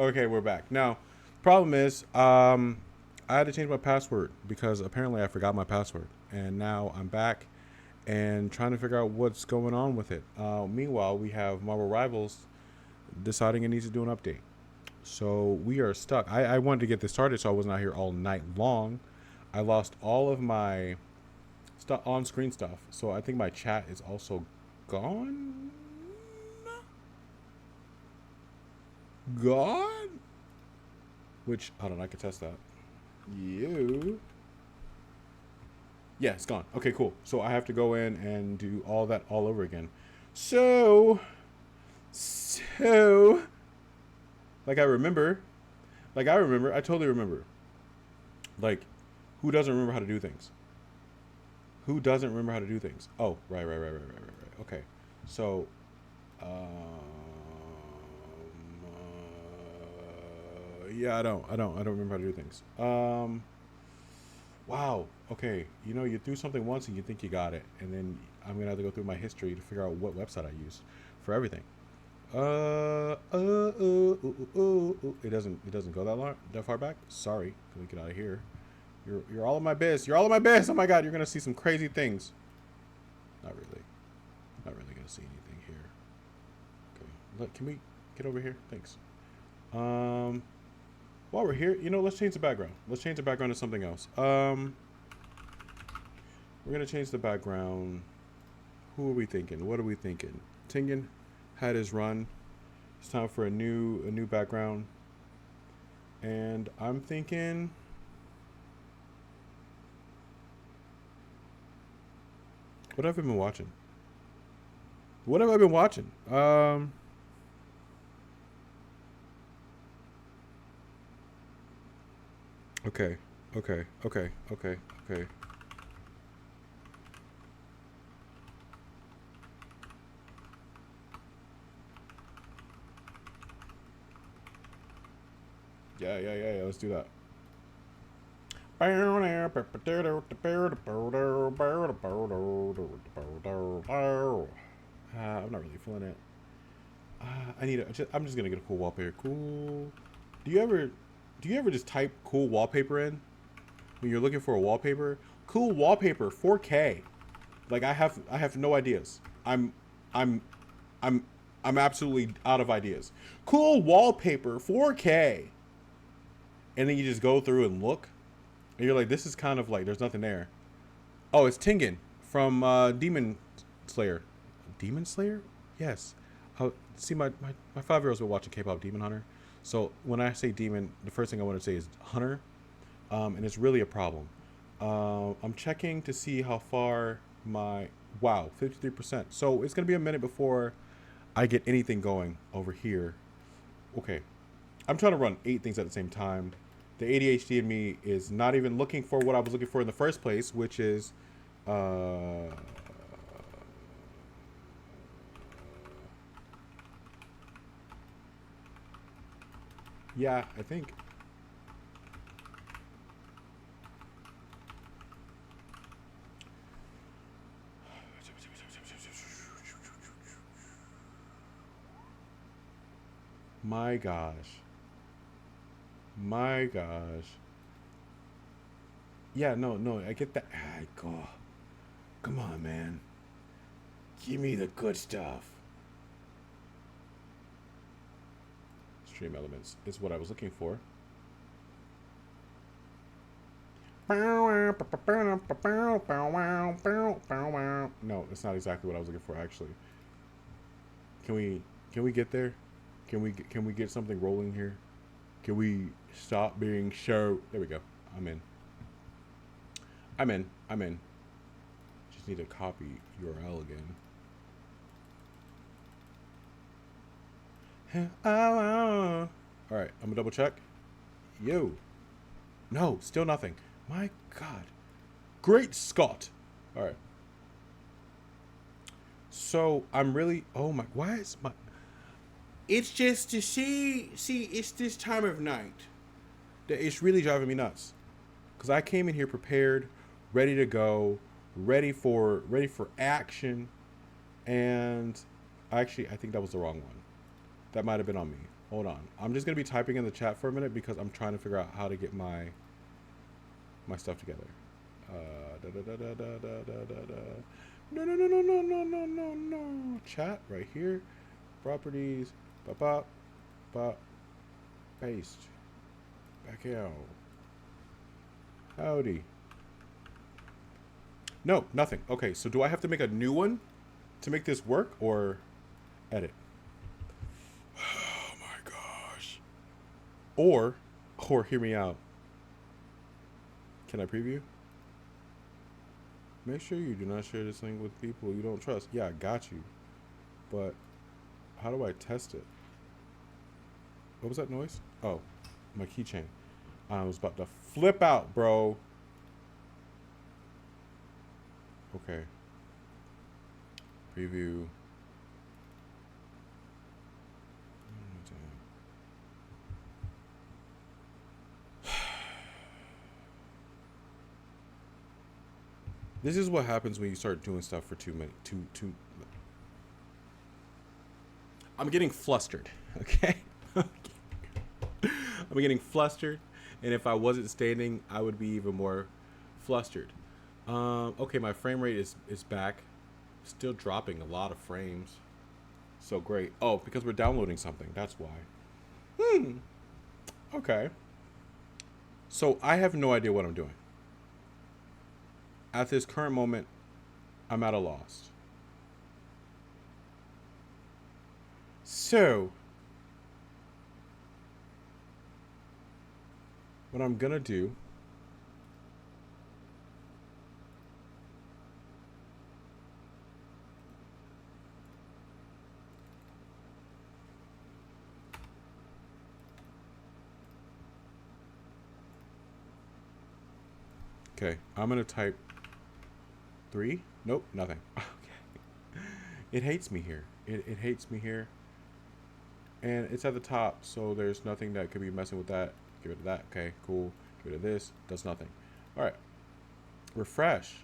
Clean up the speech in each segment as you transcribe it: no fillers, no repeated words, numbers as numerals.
Okay, we're back. Now, problem is, I had to change my password because apparently I forgot my password, and now I'm back and trying to figure out what's going on with it. Meanwhile, we have Marvel Rivals deciding it needs to do an update, so we are stuck. I wanted to get this started, so I wasn't out here all night long. I lost all of my stuff on-screen stuff, so I think my chat is also gone. Gone? Which, hold on, I can test that. You. Yeah, it's gone. Okay, cool. So I have to go in and do all that all over again. So, like I remember, I totally remember. Like, who doesn't remember how to do things? Who doesn't remember how to do things? Oh, right. Okay, so, yeah, I don't remember how to do things. Wow. Okay. You know, you do something once and you think you got it, and then I'm gonna have to go through my history to figure out what website I used for everything. It doesn't go that far back. Sorry. Can we get out of here? You're all of my biz. You're all of my biz. Oh my god, you're gonna see some crazy things. Not really. Not really gonna see anything here. Okay. Look, can we get over here? Thanks. Um. While we're here, let's change the background. Let's change the background to something else. We're gonna change the background. Who are we thinking? What are we thinking? Tingen had his run. It's time for a new background. And I'm thinking, what have I been watching? What have I been watching? Okay, okay. Yeah. Let's do that. I'm not really feeling it. I need. I'm just gonna get a cool wallpaper. Cool. Do you ever, do you ever just type cool wallpaper in when you're looking for a wallpaper? Cool wallpaper, 4K. Like I have no ideas. I'm, I'm, I'm absolutely out of ideas. Cool wallpaper, 4K. And then you just go through and look, and you're like, this is kind of like there's nothing there. Oh, it's Tingen from Demon Slayer. Demon Slayer? Yes. See, my 5-year-old's been watching K-pop Demon Hunter. So when I say demon, the first thing I want to say is hunter, and it's really a problem. I'm checking to see how far my, wow, 53%. So it's gonna be a minute before I get anything going over here. Okay, I'm trying to run 8 things at the same time. The ADHD in me is not even looking for what I was looking for in the first place, which is, uh, yeah, I think. My gosh. My gosh. Yeah, no, I get that. Go. Come on, man. Give me the good stuff. Stream elements is what I was looking for. No, it's not exactly what I was looking for actually. Can we can we get there? Can we get something rolling here? Can we stop being so? There we go. I'm in. I'm in. Just need to copy URL again. All right, I'm gonna double check. Yo, no, still nothing. My God, great Scott. All right, so I'm really. Oh my, why is my? It's just to see. It's this time of night that it's really driving me nuts. Cause I came in here prepared, ready to go, ready for action, and actually I think that was the wrong one. That might have been on me. Hold on. I'm just gonna be typing in the chat for a minute because I'm trying to figure out how to get my stuff together. Da, da, da, da, da, da, da, da, da. No, no, no, no, no, no, no, no, no. Chat right here. Properties. Bop, bop, bop. Paste. Back out. Howdy. No, nothing. Okay, so do I have to make a new one to make this work or edit? Oh my gosh. Or hear me out. Can I preview? Make sure you do not share this link with people you don't trust. Yeah, I got you. But how do I test it? What was that noise? Oh, my keychain. I was about to flip out, bro. Okay. Preview. This is what happens when you start doing stuff for too many. I'm getting flustered. Okay. I'm getting flustered, and if I wasn't standing, I would be even more flustered. Okay, my frame rate is back. Still dropping a lot of frames. So great. Oh, because we're downloading something. That's why. Okay. So I have no idea what I'm doing. At this current moment, I'm at a loss. So what I'm gonna do Okay, I'm gonna type 3. Nope, nothing. Okay. It hates me here. It hates me here. And it's at the top, so there's nothing that could be messing with that. Get rid of that. Okay, cool. Get rid of this. Does nothing. All right. Refresh.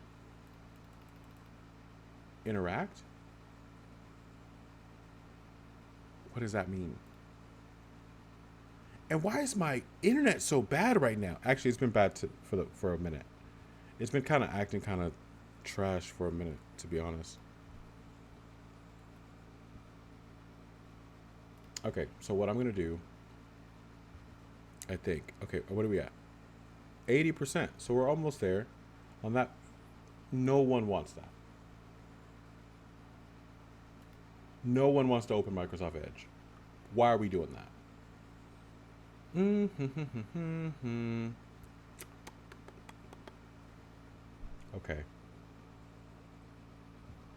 Interact. What does that mean? And why is my internet so bad right now? Actually, it's been bad for a minute. It's been kind of acting kind of trash for a minute, to be honest. Okay, so what I'm going to do, I think, okay, what are we at? 80%. So we're almost there. On that, no one wants that. No one wants to open Microsoft Edge. Why are we doing that? Okay.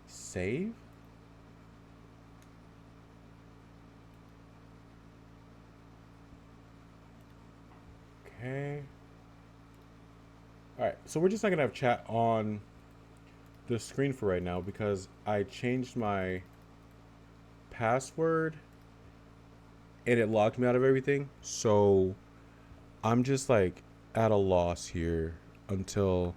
Save. Okay. All right. So we're just not going to have chat on the screen for right now because I changed my password and it locked me out of everything. So I'm just like at a loss here until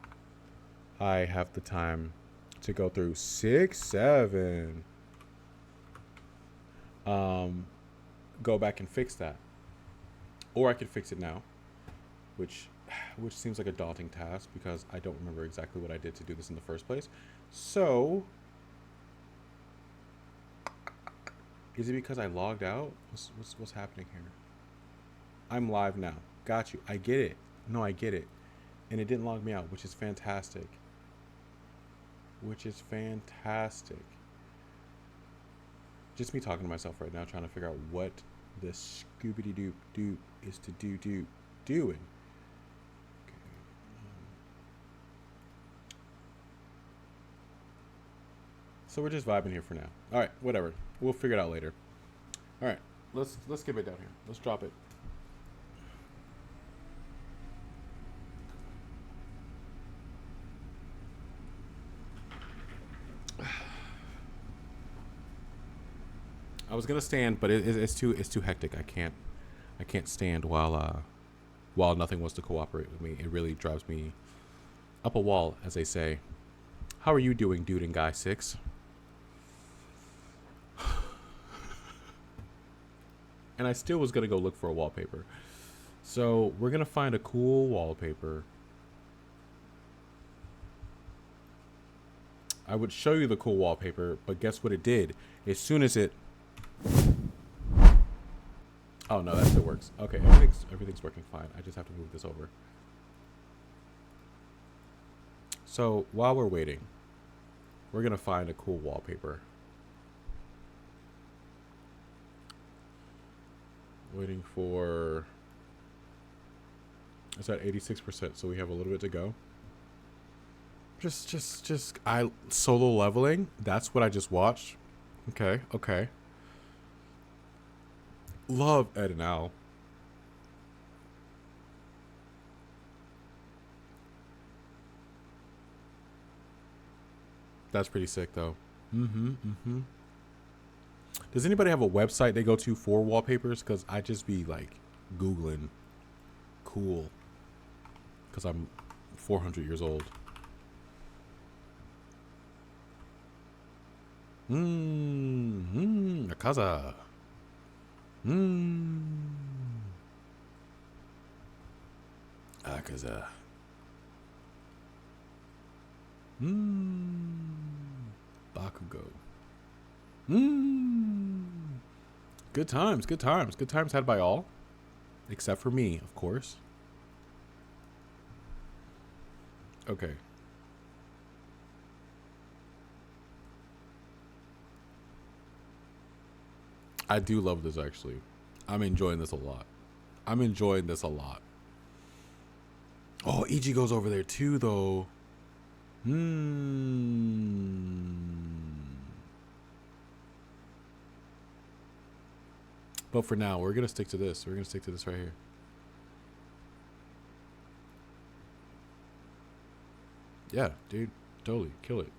I have the time to go through 6, 7. Go back and fix that. Or I could fix it now, which seems like a daunting task because I don't remember exactly what I did to do this in the first place. So, is it because I logged out? What's happening here? I'm live now. Got you. I get it. No, I get it. And it didn't log me out, which is fantastic. Just me talking to myself right now, trying to figure out what this Scooby-Doo is to doing. Okay. So we're just vibing here for now. All right, whatever. We'll figure it out later. All right, let's get it down here. Let's drop it. I was gonna stand, but it's too hectic. I can't stand while nothing wants to cooperate with me. It really drives me up a wall, as they say. How are you doing, dude and guy 6? and I still was gonna go look for a wallpaper. So we're gonna find a cool wallpaper. I would show you the cool wallpaper, but guess what it did? As soon as it... Oh no, that still works. Okay, everything's working fine. I just have to move this over. So while we're waiting, we're gonna find a cool wallpaper. Waiting for... It's at 86%, so we have a little bit to go. I solo leveling. That's what I just watched. Okay. Love Ed and Al. That's pretty sick, though. Does anybody have a website they go to for wallpapers? Because I just be like Googling cool. Because I'm 400 years old. A casa. A casa. Bakugo. Good times. Good times had by all. Except for me, of course. Okay. I do love this, actually. I'm enjoying this a lot. Oh, Ichigo's over there too, though. But for now, we're going to stick to this. We're going to stick to this right here. Yeah, dude. Totally. Kill it.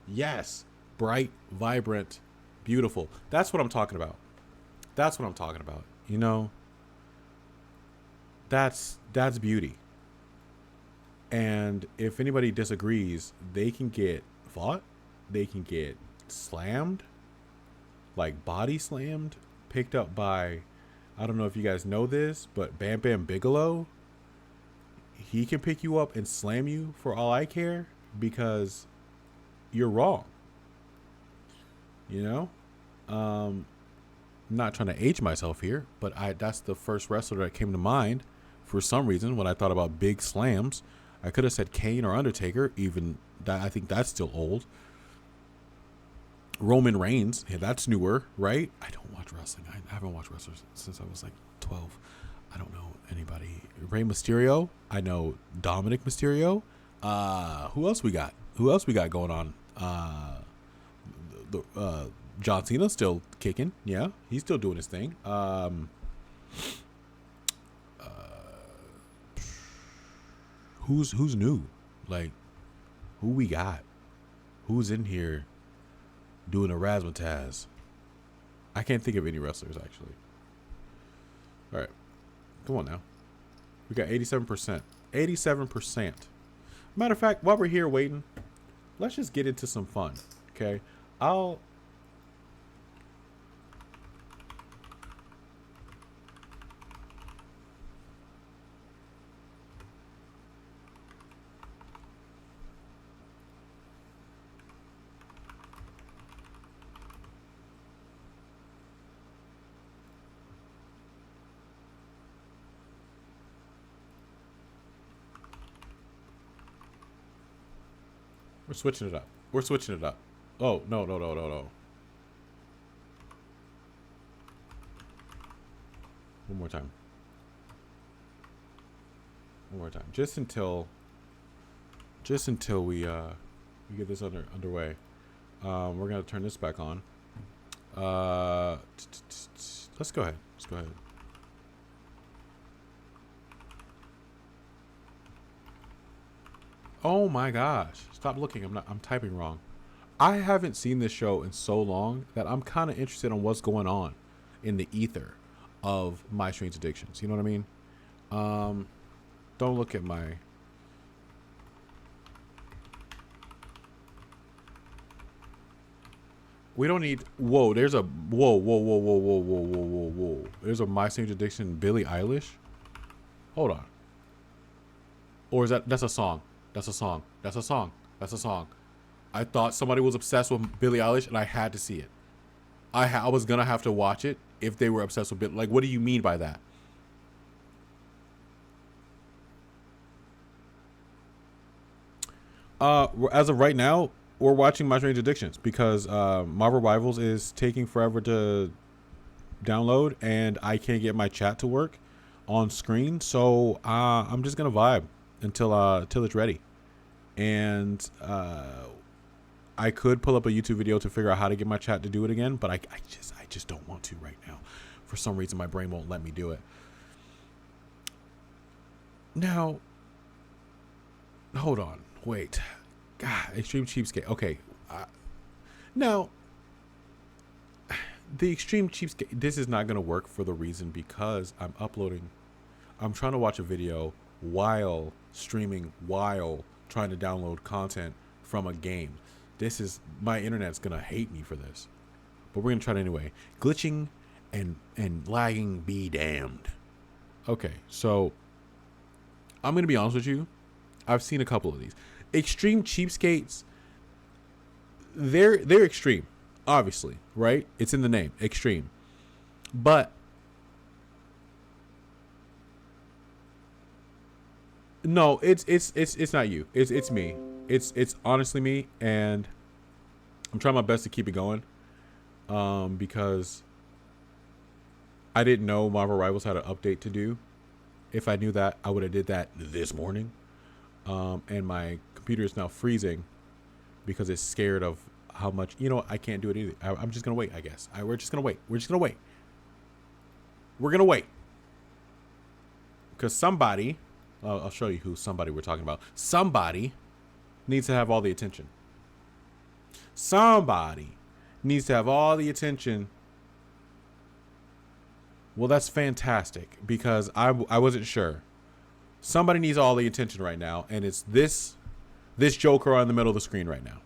Yes. Bright, vibrant, beautiful. That's what I'm talking about. You know, that's beauty. And if anybody disagrees, they can get fought. They can get slammed, like body slammed, picked up by, I don't know if you guys know this, but Bam Bam Bigelow. He can pick you up and slam you for all I care because you're wrong. You know? I'm not trying to age myself here, but that's the first wrestler that came to mind for some reason when I thought about big slams. I could have said Kane or Undertaker, even that. I think that's still old. Roman Reigns, yeah, that's newer, right? I don't watch wrestling. I haven't watched wrestlers since I was like 12. I don't know anybody. Rey Mysterio. I know Dominic Mysterio. Who else we got? Going on? John Cena still kicking. Yeah, he's still doing his thing. Who's new? Like, who we got? Who's in here doing a razzmatazz? I can't think of any wrestlers, actually. All right. Come on now. We got 87%. 87%. Matter of fact, while we're here waiting, let's just get into some fun. Okay? We're switching it up. Oh, no. One more time. Just until we get this underway. We're going to turn this back on. Let's go ahead. Oh my gosh. Stop looking. I'm typing wrong. I haven't seen this show in so long that I'm kind of interested in what's going on in the ether of My Strange Addictions. You know what I mean? Don't look at my... We don't need. Whoa, there's a. Whoa, whoa, whoa, whoa, whoa, whoa, whoa, whoa, whoa. There's a My Strange Addiction Billie Eilish. Hold on. Or is that's a song? That's a song. That's a song. That's a song. I thought somebody was obsessed with Billie Eilish, and I had to see it. I was gonna have to watch it if they were obsessed with Billie. Like, what do you mean by that? As of right now, we're watching My Strange Addictions because Marvel Rivals is taking forever to download, and I can't get my chat to work on screen. So I'm just gonna vibe until it's ready. And I could pull up a YouTube video to figure out how to get my chat to do it again, but I just don't want to right now. For some reason, my brain won't let me do it. Now, hold on. Wait. God, Extreme Cheapskate. Okay. Now, the Extreme Cheapskate, this is not going to work for the reason because I'm trying to watch a video while streaming, while trying to download content from a game. My internet's going to hate me for this. But we're going to try it anyway. Glitching and lagging be damned. Okay, so I'm going to be honest with you. I've seen a couple of these. Extreme Cheapskates, they're extreme, obviously, right? It's in the name, extreme. But no, it's not you. It's me. It's honestly me, and I'm trying my best to keep it going. Because I didn't know Marvel Rivals had an update to do. If I knew that, I would have did that this morning. And my computer is now freezing because it's scared of how much, I can't do it either. I'm just going to wait, I guess. We're just going to wait. We're just going to wait. We're going to wait. Because somebody, I'll show you who somebody we're talking about. Somebody needs to have all the attention. Somebody needs to have all the attention. Well, that's fantastic because I wasn't sure. Somebody needs all the attention right now, and it's this joker on the middle of the screen right now.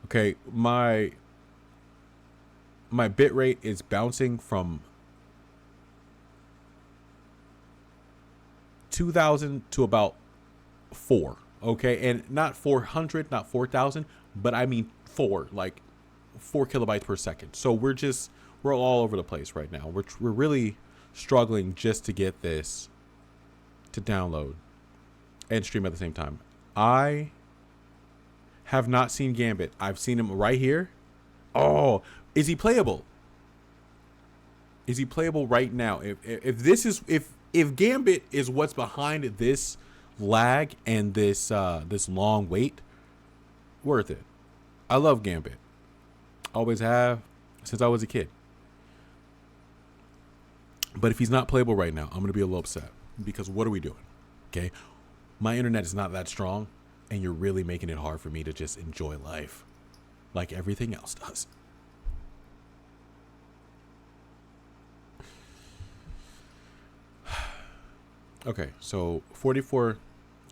Okay, my bit rate is bouncing from 2,000 to about 4. Okay, and not 400, not 4,000, but I mean 4, like 4 kilobytes per second. So we're all over the place right now. We're really struggling just to get this to download and stream at the same time. I have not seen Gambit. I've seen him right here. Oh, is he playable? Is he playable right now? If Gambit is what's behind this lag and this long wait, worth it. I love Gambit. Always have since I was a kid. But if he's not playable right now, I'm going to be a little upset. Because what are we doing? Okay. My internet is not that strong, and you're really making it hard for me to just enjoy life like everything else does. Okay, so 44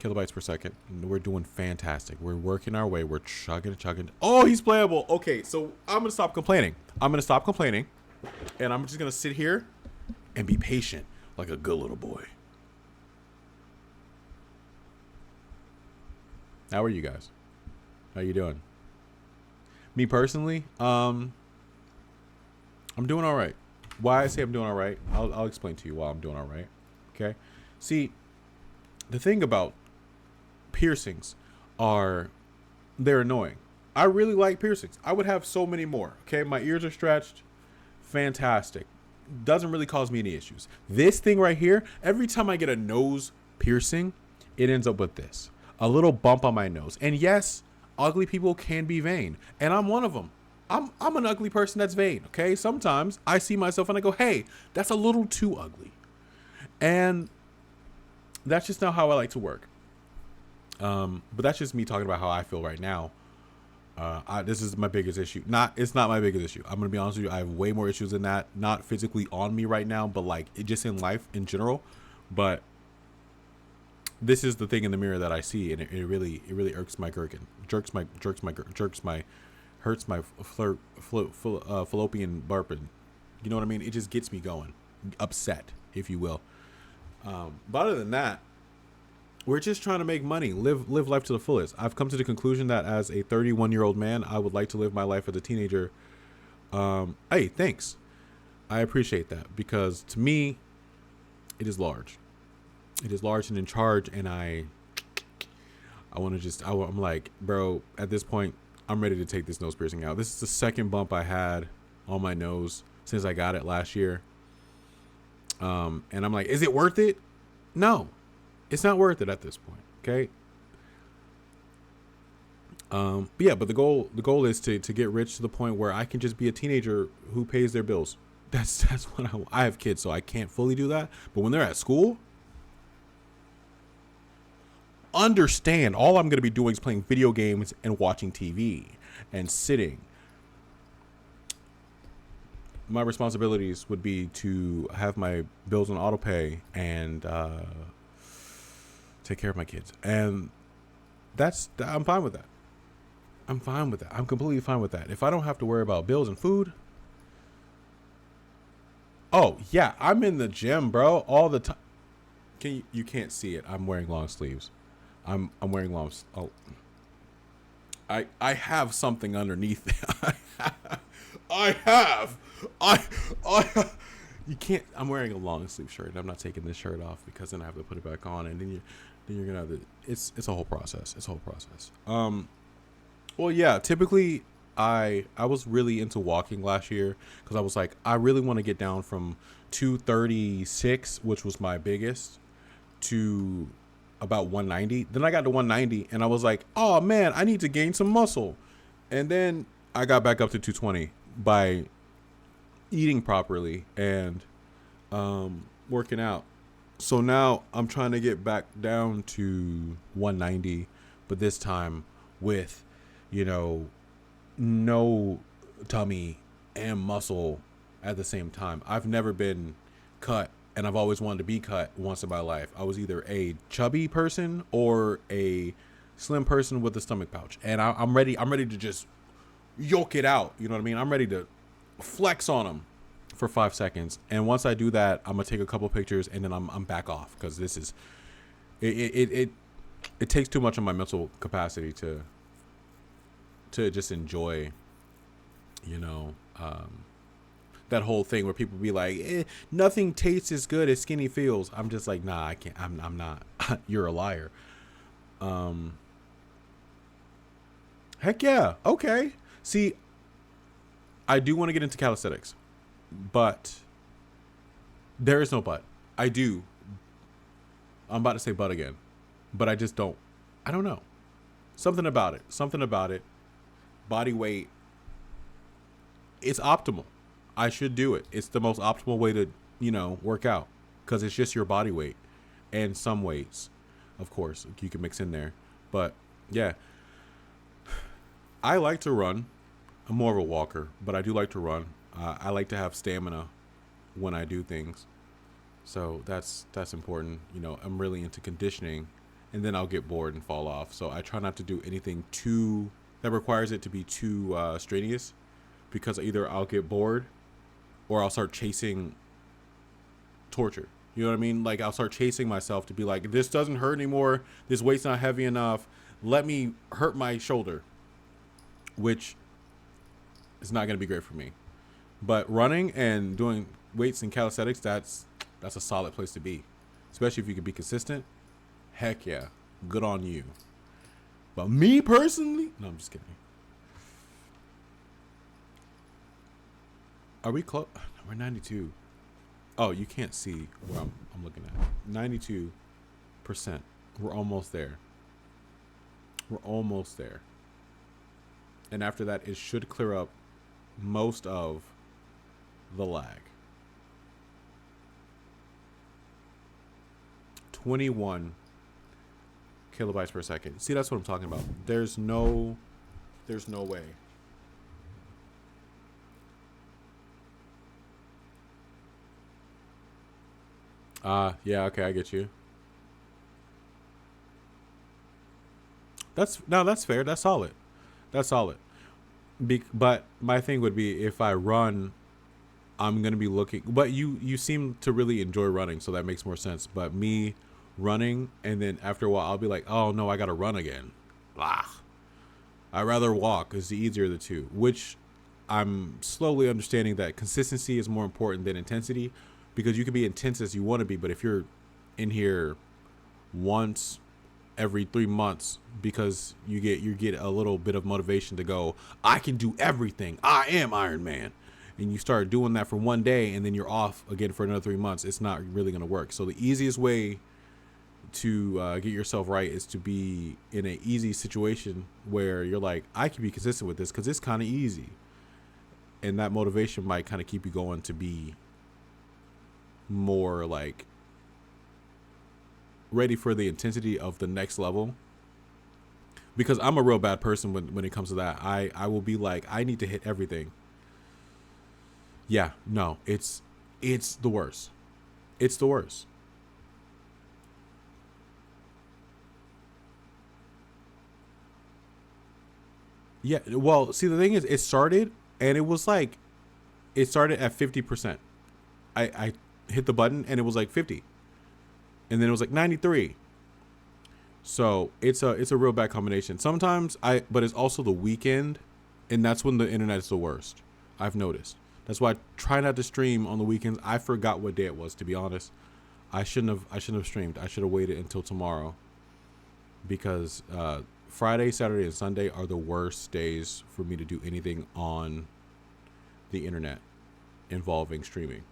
kilobytes per second. We're doing fantastic. We're working our way. We're chugging. Oh, he's playable. Okay, so I'm going to stop complaining. And I'm just going to sit here and be patient like a good little boy. How are you guys? How you doing? Me personally, I'm doing all right. Why I say I'm doing all right, I'll explain to you why I'm doing all right. Okay? See, the thing about piercings they're annoying. I really like piercings. I would have so many more. Okay? My ears are stretched. Fantastic. Doesn't really cause me any issues. This thing right here, every time I get a nose piercing, it ends up with this. A little bump on my nose. And yes, ugly people can be vain. And I'm one of them. I'm an ugly person that's vain, okay? Sometimes I see myself and I go, hey, that's a little too ugly. And that's just not how I like to work. But that's just me talking about how I feel right now. This is my biggest issue. It's not my biggest issue. I'm going to be honest with you. I have way more issues than that. Not physically on me right now, but like just in life in general. But this is the thing in the mirror that I see, and it really irks my gherkin, jerks my hurts my fallopian burping. You know what I mean? It just gets me going, upset, if you will. But other than that, we're just trying to make money, live life to the fullest. I've come to the conclusion that as a 31-year-old man, I would like to live my life as a teenager. Hey, thanks. I appreciate that, because to me, it is large. It is large and in charge, and I want to just, I'm like, bro, at this point, I'm ready to take this nose piercing out. This is the second bump I had on my nose since I got it last year. And I'm like, is it worth it? No, it's not worth it at this point. Okay. But yeah, but the goal is to get rich to the point where I can just be a teenager who pays their bills. That's what I have kids, so I can't fully do that. But when they're at school, understand all I'm going to be doing is playing video games and watching TV and sitting. My responsibilities would be to have my bills on auto pay and take care of my kids. And I'm fine with that. I'm fine with that. I'm completely fine with that. If I don't have to worry about bills and food. Oh, yeah, I'm in the gym, bro, all the time. You can't see it. I'm wearing long sleeves. I'm wearing long. Oh, I have something underneath. I you can't. I'm wearing a long sleeve shirt, and I'm not taking this shirt off because then I have to put it back on, and then you're gonna have to. It's a whole process. It's a whole process. Well, yeah. Typically, I was really into walking last year because I was like, I really want to get down from 236, which was my biggest, to about 190. Then I got to 190, and I was like, oh man, I need to gain some muscle. And then I got back up to 220 by eating properly and working out. So now I'm trying to get back down to 190, but this time with, no tummy and muscle at the same time. I've never been cut, and I've always wanted to be cut once in my life. I was either a chubby person or a slim person with a stomach pouch, and I'm ready to just yoke it out. You know what I mean? I'm ready to flex on them for 5 seconds, and once I do that, I'm gonna take a couple pictures, and then I'm back off, because this is it takes too much of my mental capacity to just enjoy, that whole thing where people be like, nothing tastes as good as skinny feels. I'm just like, nah, I can't. I'm not. You're a liar. Heck yeah. Okay. See, I do want to get into calisthenics, but there is no but. I do. I'm about to say but again, but I just don't. I don't know. Something about it. Body weight. It's optimal. I should do it. It's the most optimal way to, work out, because it's just your body weight and some weights, of course, you can mix in there. But yeah, I like to run. I'm more of a walker, but I do like to run. I like to have stamina when I do things. So that's important. I'm really into conditioning, and then I'll get bored and fall off. So I try not to do anything that requires it to be too strenuous, because either I'll get bored or I'll start chasing torture. You know what I mean? Like, I'll start chasing myself to be like, this doesn't hurt anymore. This weight's not heavy enough. Let me hurt my shoulder, which is not going to be great for me. But running and doing weights and calisthenics, that's a solid place to be, especially if you can be consistent. Heck yeah. Good on you. But me personally, no, I'm just kidding. Are we close? We're 92. Oh, you can't see where I'm looking at. 92%. We're almost there. And after that, it should clear up most of the lag. 21 kilobytes per second. See, that's what I'm talking about. There's no way. Yeah, okay, I get you. That's fair. That's solid. But my thing would be if I run, I'm gonna be looking. But you seem to really enjoy running, so that makes more sense. But me running, and then after a while, I'll be like, oh no, I gotta run again. Blah. I rather walk is the easier of the two. Which I'm slowly understanding that consistency is more important than intensity, because you can be intense as you want to be, but if you're in here once every 3 months because you get a little bit of motivation to go, I can do everything, I am Iron Man, and you start doing that for one day and then you're off again for another 3 months, it's not really going to work. So the easiest way to get yourself right is to be in an easy situation where you're like, I can be consistent with this because it's kind of easy, and that motivation might kind of keep you going to be more like ready for the intensity of the next level. Because I'm a real bad person when it comes to that. I will be like, I need to hit everything. Yeah, no, it's the worst. It's the worst. Yeah, well, see, the thing is, it started and it was like, it started at 50%. I hit the button and it was like 50, and then it was like 93. So it's a real bad combination. Sometimes but it's also the weekend, and that's when the internet is the worst. I've noticed. That's why I try not to stream on the weekends. I forgot what day it was, to be honest. I shouldn't have streamed. I should have waited until tomorrow, because Friday, Saturday, and Sunday are the worst days for me to do anything on the internet involving streaming,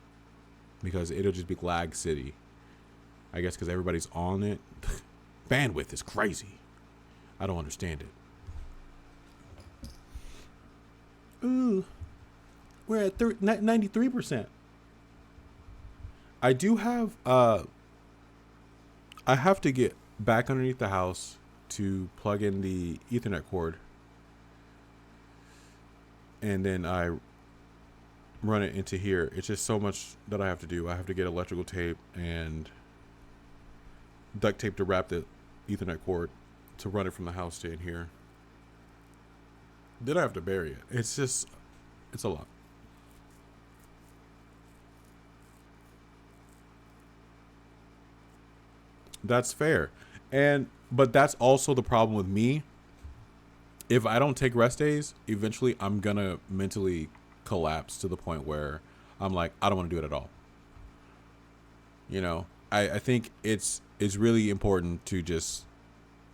because it'll just be lag city. I guess because everybody's on it. Bandwidth is crazy. I don't understand it. Ooh, we're at 93%. I do have I have to get back underneath the house to plug in the Ethernet cord, and then I run it into here. It's just so much that I have to do. I have to get electrical tape and duct tape to wrap the Ethernet cord to run it from the house to in here. Then I have to bury it. It's a lot. That's fair. But that's also the problem with me. If I don't take rest days, eventually I'm gonna mentally collapse to the point where I'm like, I don't want to do it at all. I think it's really important to just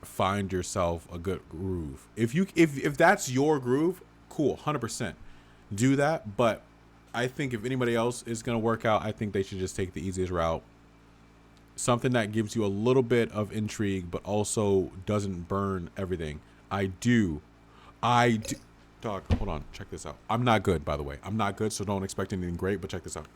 find yourself a good groove. If that's your groove, cool, 100% do that. But I think if anybody else is gonna work out, I think they should just take the easiest route. Something that gives you a little bit of intrigue, but also doesn't burn everything. I do. Dog, hold on, check this out. I'm not good, by the way. I'm not good, so don't expect anything great. But check this out.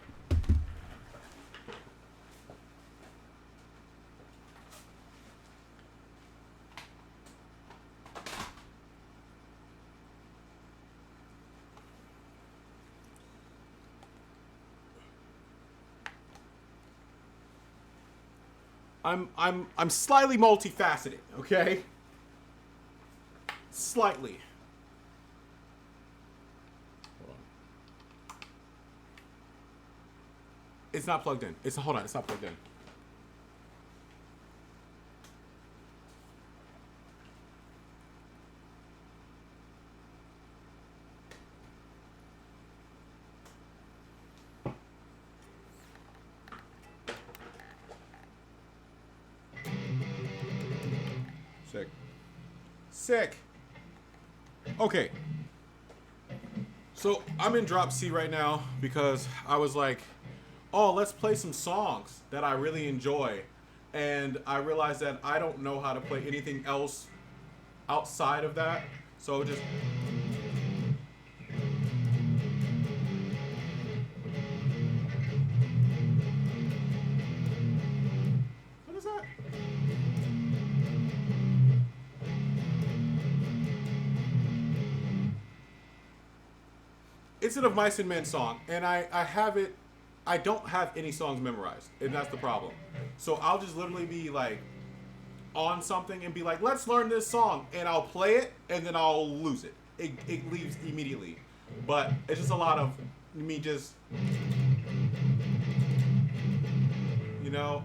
I'm slightly multifaceted, okay? Slightly. Hold on. It's not plugged in. Hold on. It's not plugged in. Sick. Sick. Okay. So I'm in drop C right now because I was like, oh, let's play some songs that I really enjoy. And I realized that I don't know how to play anything else outside of that. So just. What is that? It's an Of Mice and Men song, and I have it. I don't have any songs memorized, and that's the problem. So I'll just literally be like on something and be like, let's learn this song, and I'll play it, and then I'll lose it. it leaves immediately. But it's just a lot of me just,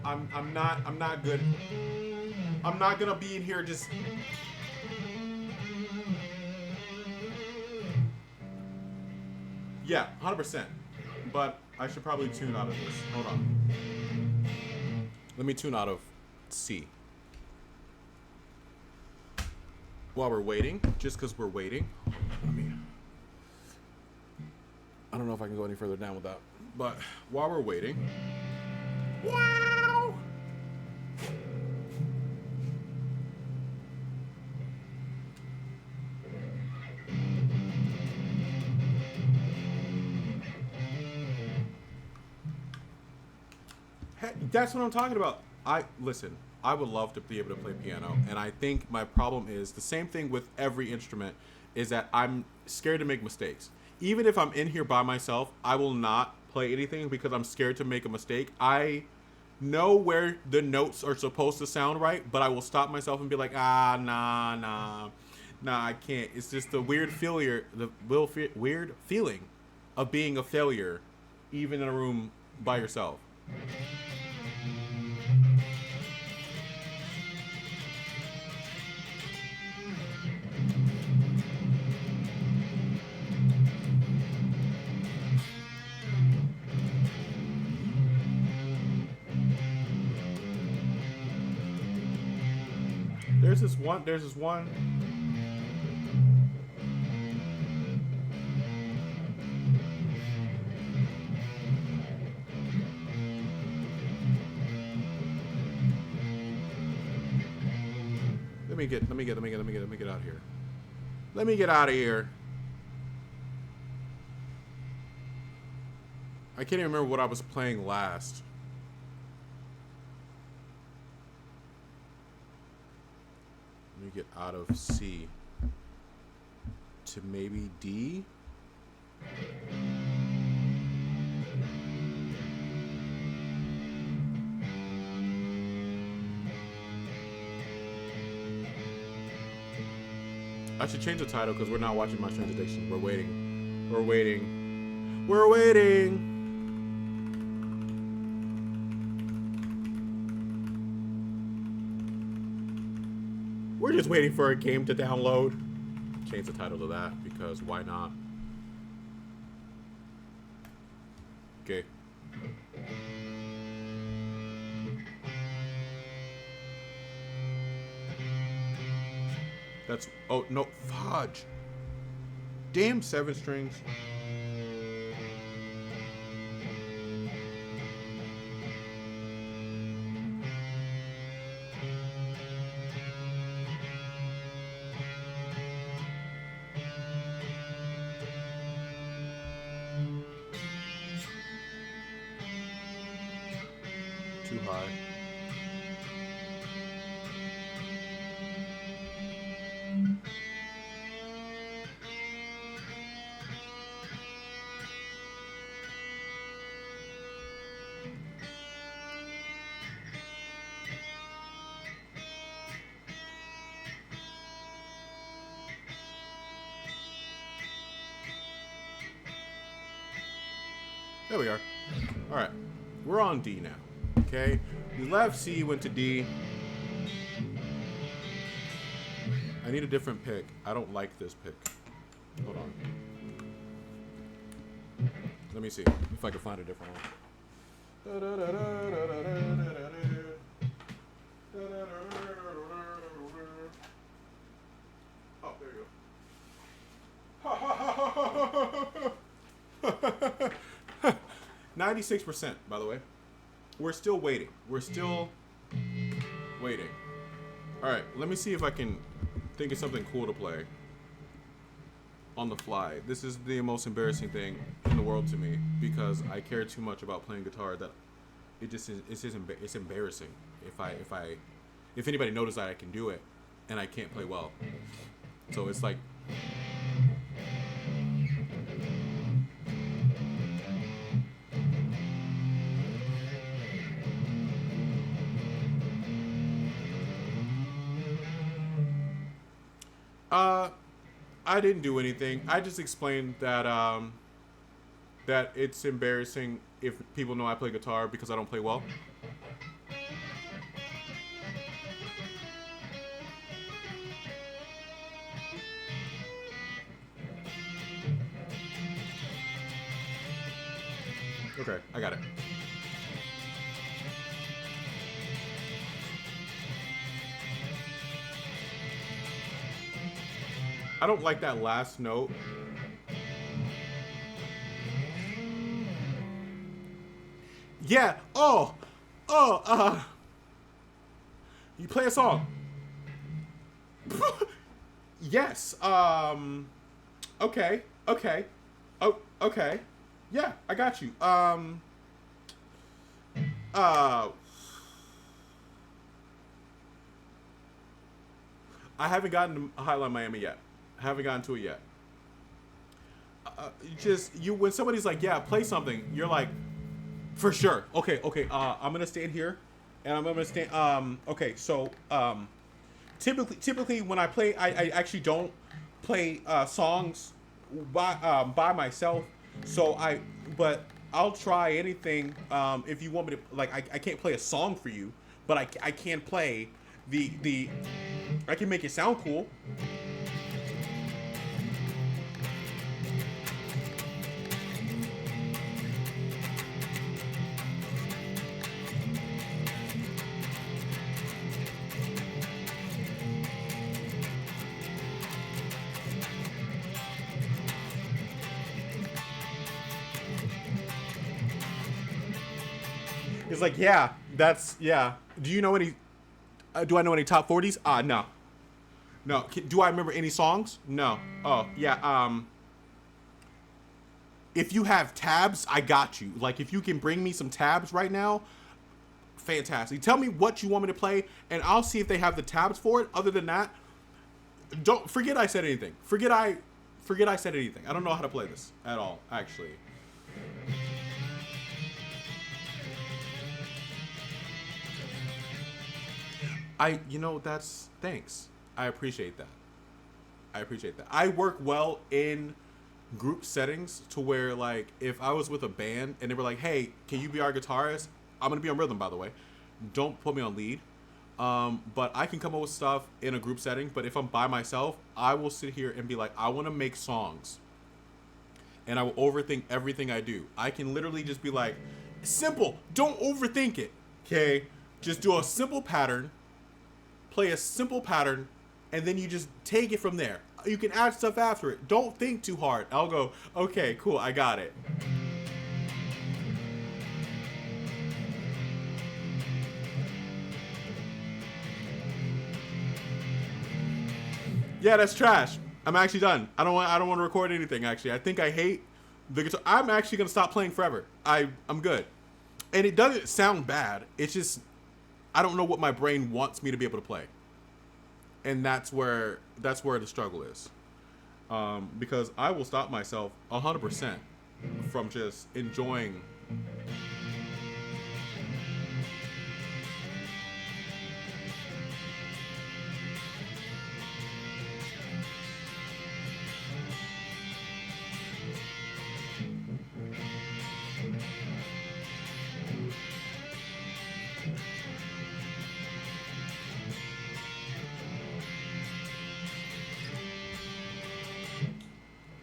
I'm not good. I'm not gonna be in here just. Yeah, 100%. But I should probably tune out of this. Hold on. Let me tune out of C. While we're waiting, just because we're waiting. I don't know if I can go any further down with that. But while we're waiting. Wow! Hey, that's what I'm talking about. Listen. I would love to be able to play piano, and I think my problem is the same thing with every instrument, is that I'm scared to make mistakes. Even if I'm in here by myself, I will not play anything because I'm scared to make a mistake. I know where the notes are supposed to sound right, but I will stop myself and be like, nah, I can't. It's just the weird weird feeling of being a failure, even in a room by yourself. There's this one. Let me get out of here. Let me get out of here. I can't even remember what I was playing last. Let me get out of C to maybe D. I should change the title because we're not watching My Strange Addiction. We're waiting. We're waiting. We're waiting. We're just waiting for a game to download. Change the title to that because why not? Okay. That's, oh no, fudge. Damn 7 strings. Too high. There we are. All right, we're on D now. Okay, we left C, went to D. I need a different pick. I don't like this pick. Hold on. Let me see if I can find a different one. Oh, there you go. 96%, by the way. We're still waiting. We're still waiting. All right, let me see if I can think of something cool to play on the fly. This is the most embarrassing thing in the world to me because I care too much about playing guitar that it just is, it's embarrassing if anybody notices that I can do it and I can't play well. So it's like I didn't do anything. I just explained that that it's embarrassing if people know I play guitar because I don't play well. Okay, I got it. I don't like that last note. Yeah. Oh. Oh. You play a song. Yes. Okay. Okay. Oh. Okay. Yeah. I got you. Uh. I haven't gotten to Hotline Miami yet. I haven't gotten to it yet. Just you when somebody's like, yeah, play something. You're like, for sure. Okay. Okay. I'm gonna stand here, and I'm gonna stand. Okay. So typically when I play, I actually don't play songs by myself. So but I'll try anything. If you want me to, like, I can't play a song for you, but I can play the I can make it sound cool. It's like, yeah, that's yeah. Do you know any? Do I know any top 40s? No. No. Do I remember any songs? No. Oh, yeah. If you have tabs, I got you. Like, if you can bring me some tabs right now, fantastic. Tell me what you want me to play, and I'll see if they have the tabs for it. Other than that, don't forget I said anything. Forget I said anything. I don't know how to play this at all, actually. That's thanks. I appreciate that. I appreciate that. I work well in group settings to where, like, if I was with a band and they were like, hey, can you be our guitarist? I'm going to be on rhythm, by the way. Don't put me on lead. But I can come up with stuff in a group setting. But if I'm by myself, I will sit here and be like, I want to make songs. And I will overthink everything I do. I can literally just be like, simple. Don't overthink it. Okay? Just do a simple pattern. Play a simple pattern. And then you just take it from there. You can add stuff after it. Don't think too hard. I'll go, okay, cool, I got it. Yeah, that's trash. I'm actually done. I don't want to record anything, actually. I think I hate the guitar. I'm actually going to stop playing forever. I'm good. And it doesn't sound bad. It's just I don't know what my brain wants me to be able to play. And that's where the struggle is. Because I will stop myself 100% from just enjoying.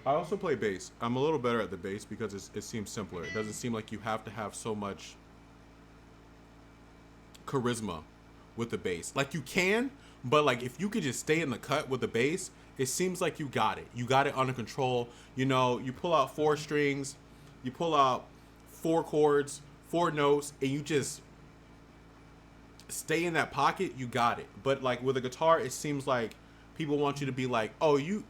I also play bass. I'm a little better at the bass because it seems simpler. It doesn't seem like you have to have so much charisma with the bass. Like, you can, but like if you could just stay in the cut with the bass, it seems like you got it. You got it under control. You know, you pull out 4 strings, you pull out 4 chords, 4 notes, and you just stay in that pocket. You got it. But like with a guitar, it seems like people want you to be like, oh, you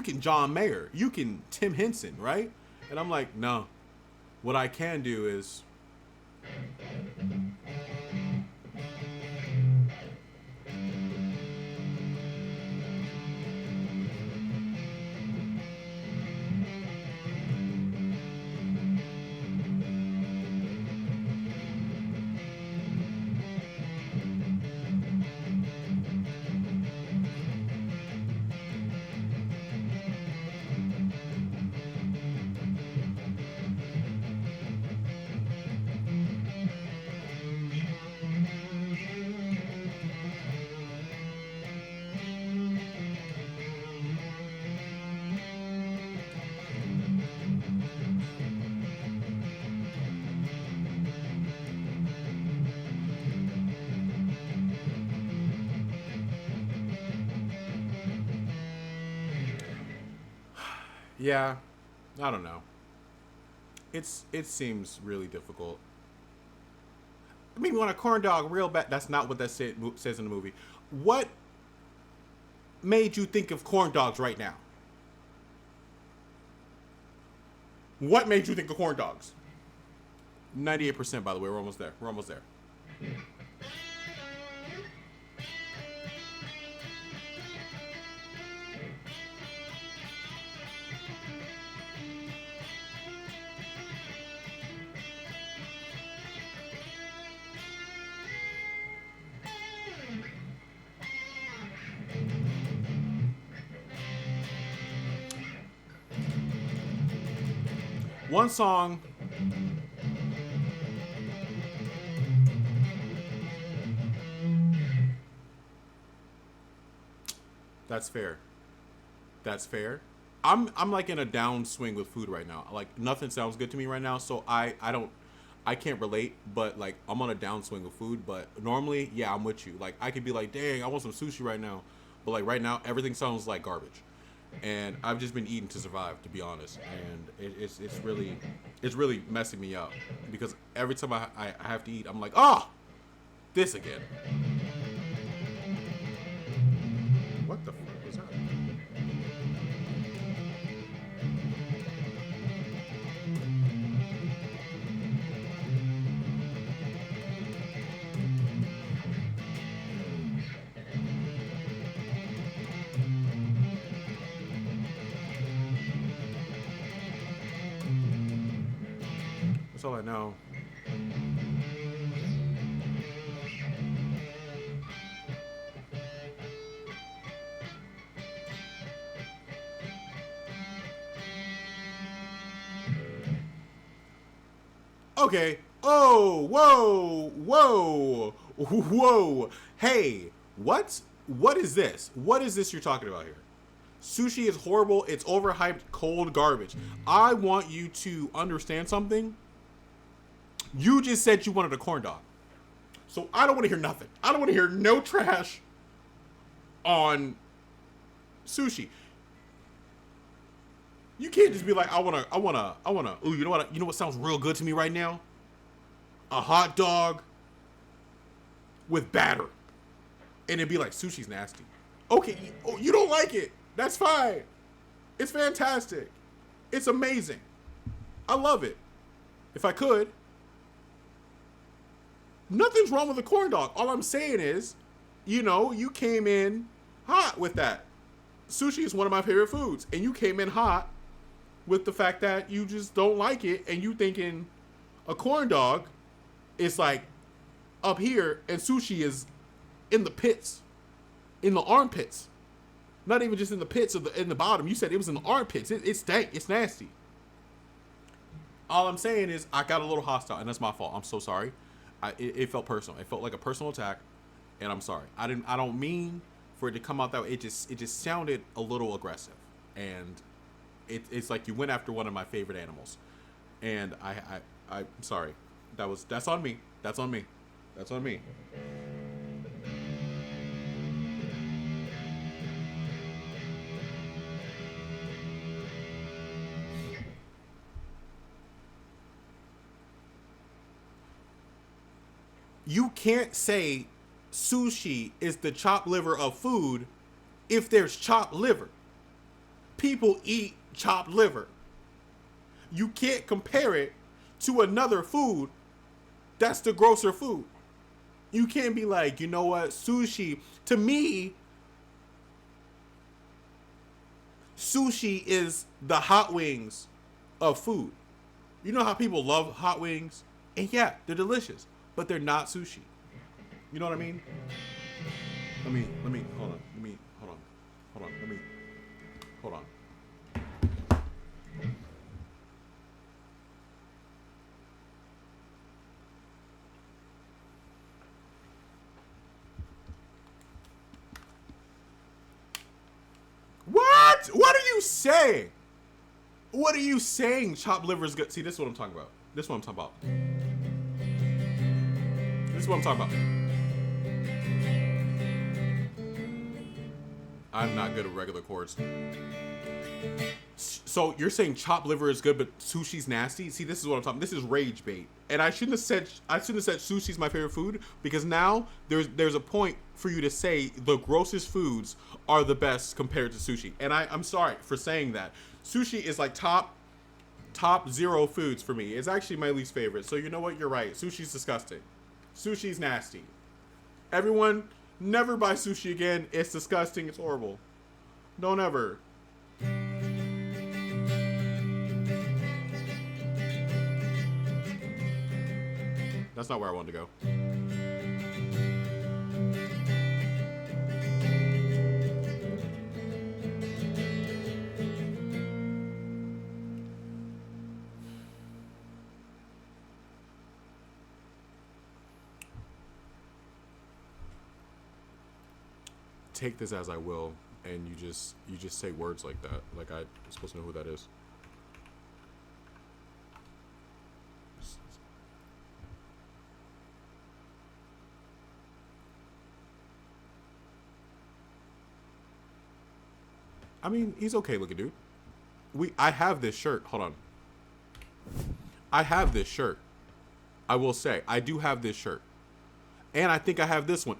can John Mayer, you can Tim Henson, right? And I'm like, no. What I can do is Yeah, I don't know. It seems really difficult. I mean, when a corn dog real bad. That's not what that says in the movie. What made you think of corn dogs right now? What made you think of corn dogs? 98%, by the way. We're almost there. We're almost there. One song. That's fair. That's fair. I'm like in a downswing with food right now. Like nothing sounds good to me right now, so I can't relate, but like I'm on a downswing with food, but normally, yeah, I'm with you. Like I could be like, "Dang, I want some sushi right now." But like right now, everything sounds like garbage. And I've just been eating to survive, to be honest. And it's really messing me up because every time I have to eat, I'm like, "Oh, this again." What the fuck was that? That's all I know. Okay. Oh, whoa, whoa, whoa. Hey, what is this? What is this you're talking about here? Sushi is horrible. It's overhyped, cold garbage. I want you to understand something. You just said you wanted a corn dog. So I don't want to hear nothing. I don't want to hear no trash on sushi. You can't just be like, ooh, you know what sounds real good to me right now? A hot dog with batter. And it'd be like, sushi's nasty. Okay, oh, you don't like it. That's fine. It's fantastic. It's amazing. I love it. If I could. Nothing's wrong with a corn dog. All I'm saying is, you came in hot with that. Sushi is one of my favorite foods. And you came in hot with the fact that you just don't like it. And you thinking a corn dog is like up here and sushi is in the pits, in the armpits. Not even just in the pits or in the bottom. You said it was in the armpits. It's stank. It's nasty. All I'm saying is I got a little hostile, and that's my fault. I'm so sorry. It felt personal. It felt like a personal attack, and I'm sorry. I don't mean for it to come out that way. It just sounded a little aggressive, and it's like you went after one of my favorite animals, and I'm sorry. That's on me. That's on me. That's on me. You can't say sushi is the chopped liver of food if there's chopped liver. People eat chopped liver. You can't compare it to another food that's the grosser food. You can't be like, you know what, sushi, to me, sushi is the hot wings of food. You know how people love hot wings? And yeah, they're delicious, but they're not sushi. You know what I mean? Hold on. Hold on. What? What are you saying? What are you saying? Chopped liver is good. See, this is what I'm talking about. This is what I'm talking about. This is what I'm talking about. I'm not good at regular chords. So you're saying chopped liver is good, but sushi's nasty? See, this is what I'm talking. This is rage bait, and I shouldn't have said sushi's my favorite food, because now there's a point for you to say the grossest foods are the best compared to sushi, and I'm sorry for saying that. Sushi is like top 0 foods for me. It's actually my least favorite. So you know what? You're right. Sushi's disgusting. Sushi's nasty. Everyone, never buy sushi again. It's disgusting. It's horrible. Don't ever. That's not where I wanted to go. Take this as I will, and you just say words like that. Like I'm supposed to know who that is. I mean, he's okay looking, dude. I have this shirt. Hold on. I have this shirt. I will say, I do have this shirt. And I think I have this one.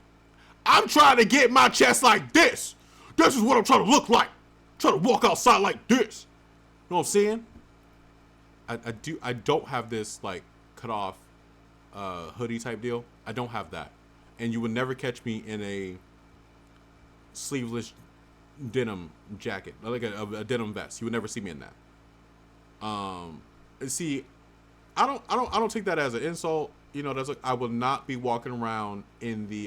I'm trying to get my chest like this. This is what I'm trying to look like. I'm trying to walk outside like this. You know what I'm saying? I don't have this like cut off hoodie type deal. I don't have that. And you would never catch me in a sleeveless denim jacket, like a denim vest. You would never see me in that. See, I don't take that as an insult. You know, that's like, I will not be walking around in the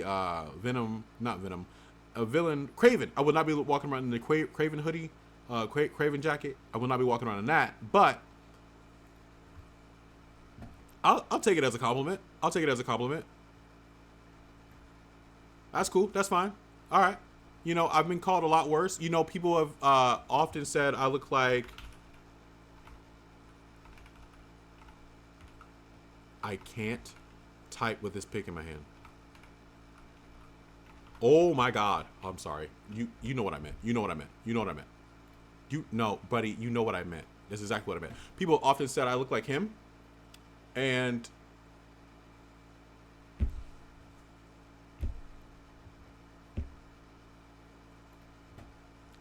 Craven. I would not be walking around in the Craven hoodie, Craven jacket. I will not be walking around in that. But I'll take it as a compliment. I'll take it as a compliment. That's cool. That's fine. All right. You know, I've been called a lot worse. You know, people have often said I look like... I can't type with this pick in my hand. Oh my God. I'm sorry. You know what I meant. You know what I meant. You know what I meant. No, buddy, you know what I meant. That's exactly what I meant. People often said I look like him. And...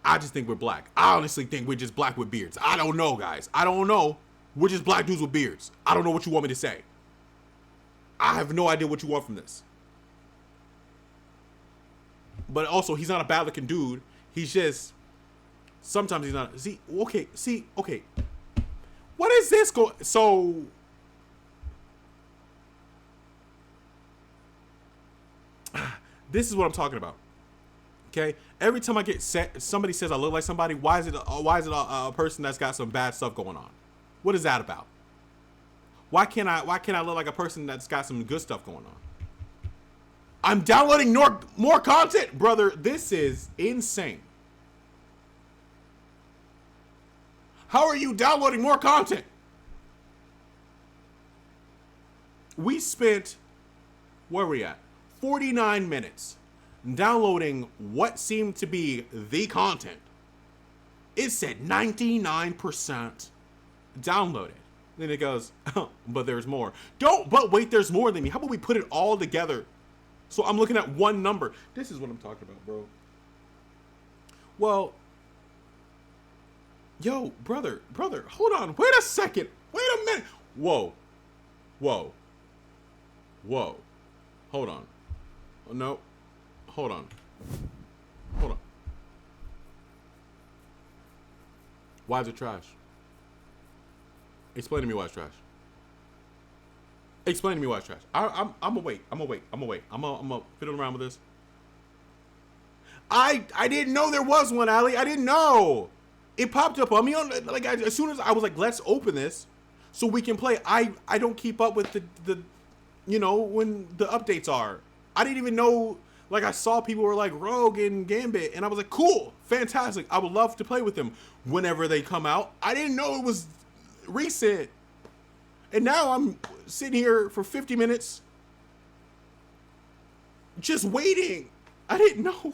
I just think we're black. I honestly think we're just black with beards. I don't know, guys. I don't know. We're just black dudes with beards. I don't know what you want me to say. I have no idea what you want from this. But also, he's not a bad looking dude. He's just... Sometimes he's not... See, okay. What is this going... So... This is what I'm talking about. Okay, every time I get somebody says I look like somebody. Why is it a person that's got some bad stuff going on? What is that about? Why can't I look like a person that's got some good stuff going on? I'm downloading more content, brother. This is insane. How are you downloading more content? We spent, where are we at? 49 minutes downloading what seemed to be the content. It said 99% downloaded. Then it goes, oh, but there's more. But wait, there's more than me. How about we put it all together? So I'm looking at one number. This is what I'm talking about, bro. Well, yo, brother, hold on. Wait a second. Wait a minute. Whoa. Hold on. No. Hold on. Why is it trash? Explain to me why it's trash. Explain to me why it's trash. I'm gonna wait. I'm gonna fiddle around with this. I didn't know there was one, Ali. I didn't know. It popped up on me as soon as I was like, let's open this so we can play. I don't keep up with the you know, when the updates are. I didn't even know. Like, I saw people were like Rogue and Gambit, and I was like, cool, fantastic. I would love to play with them whenever they come out. I didn't know it was recent. And now I'm sitting here for 50 minutes just waiting. I didn't know.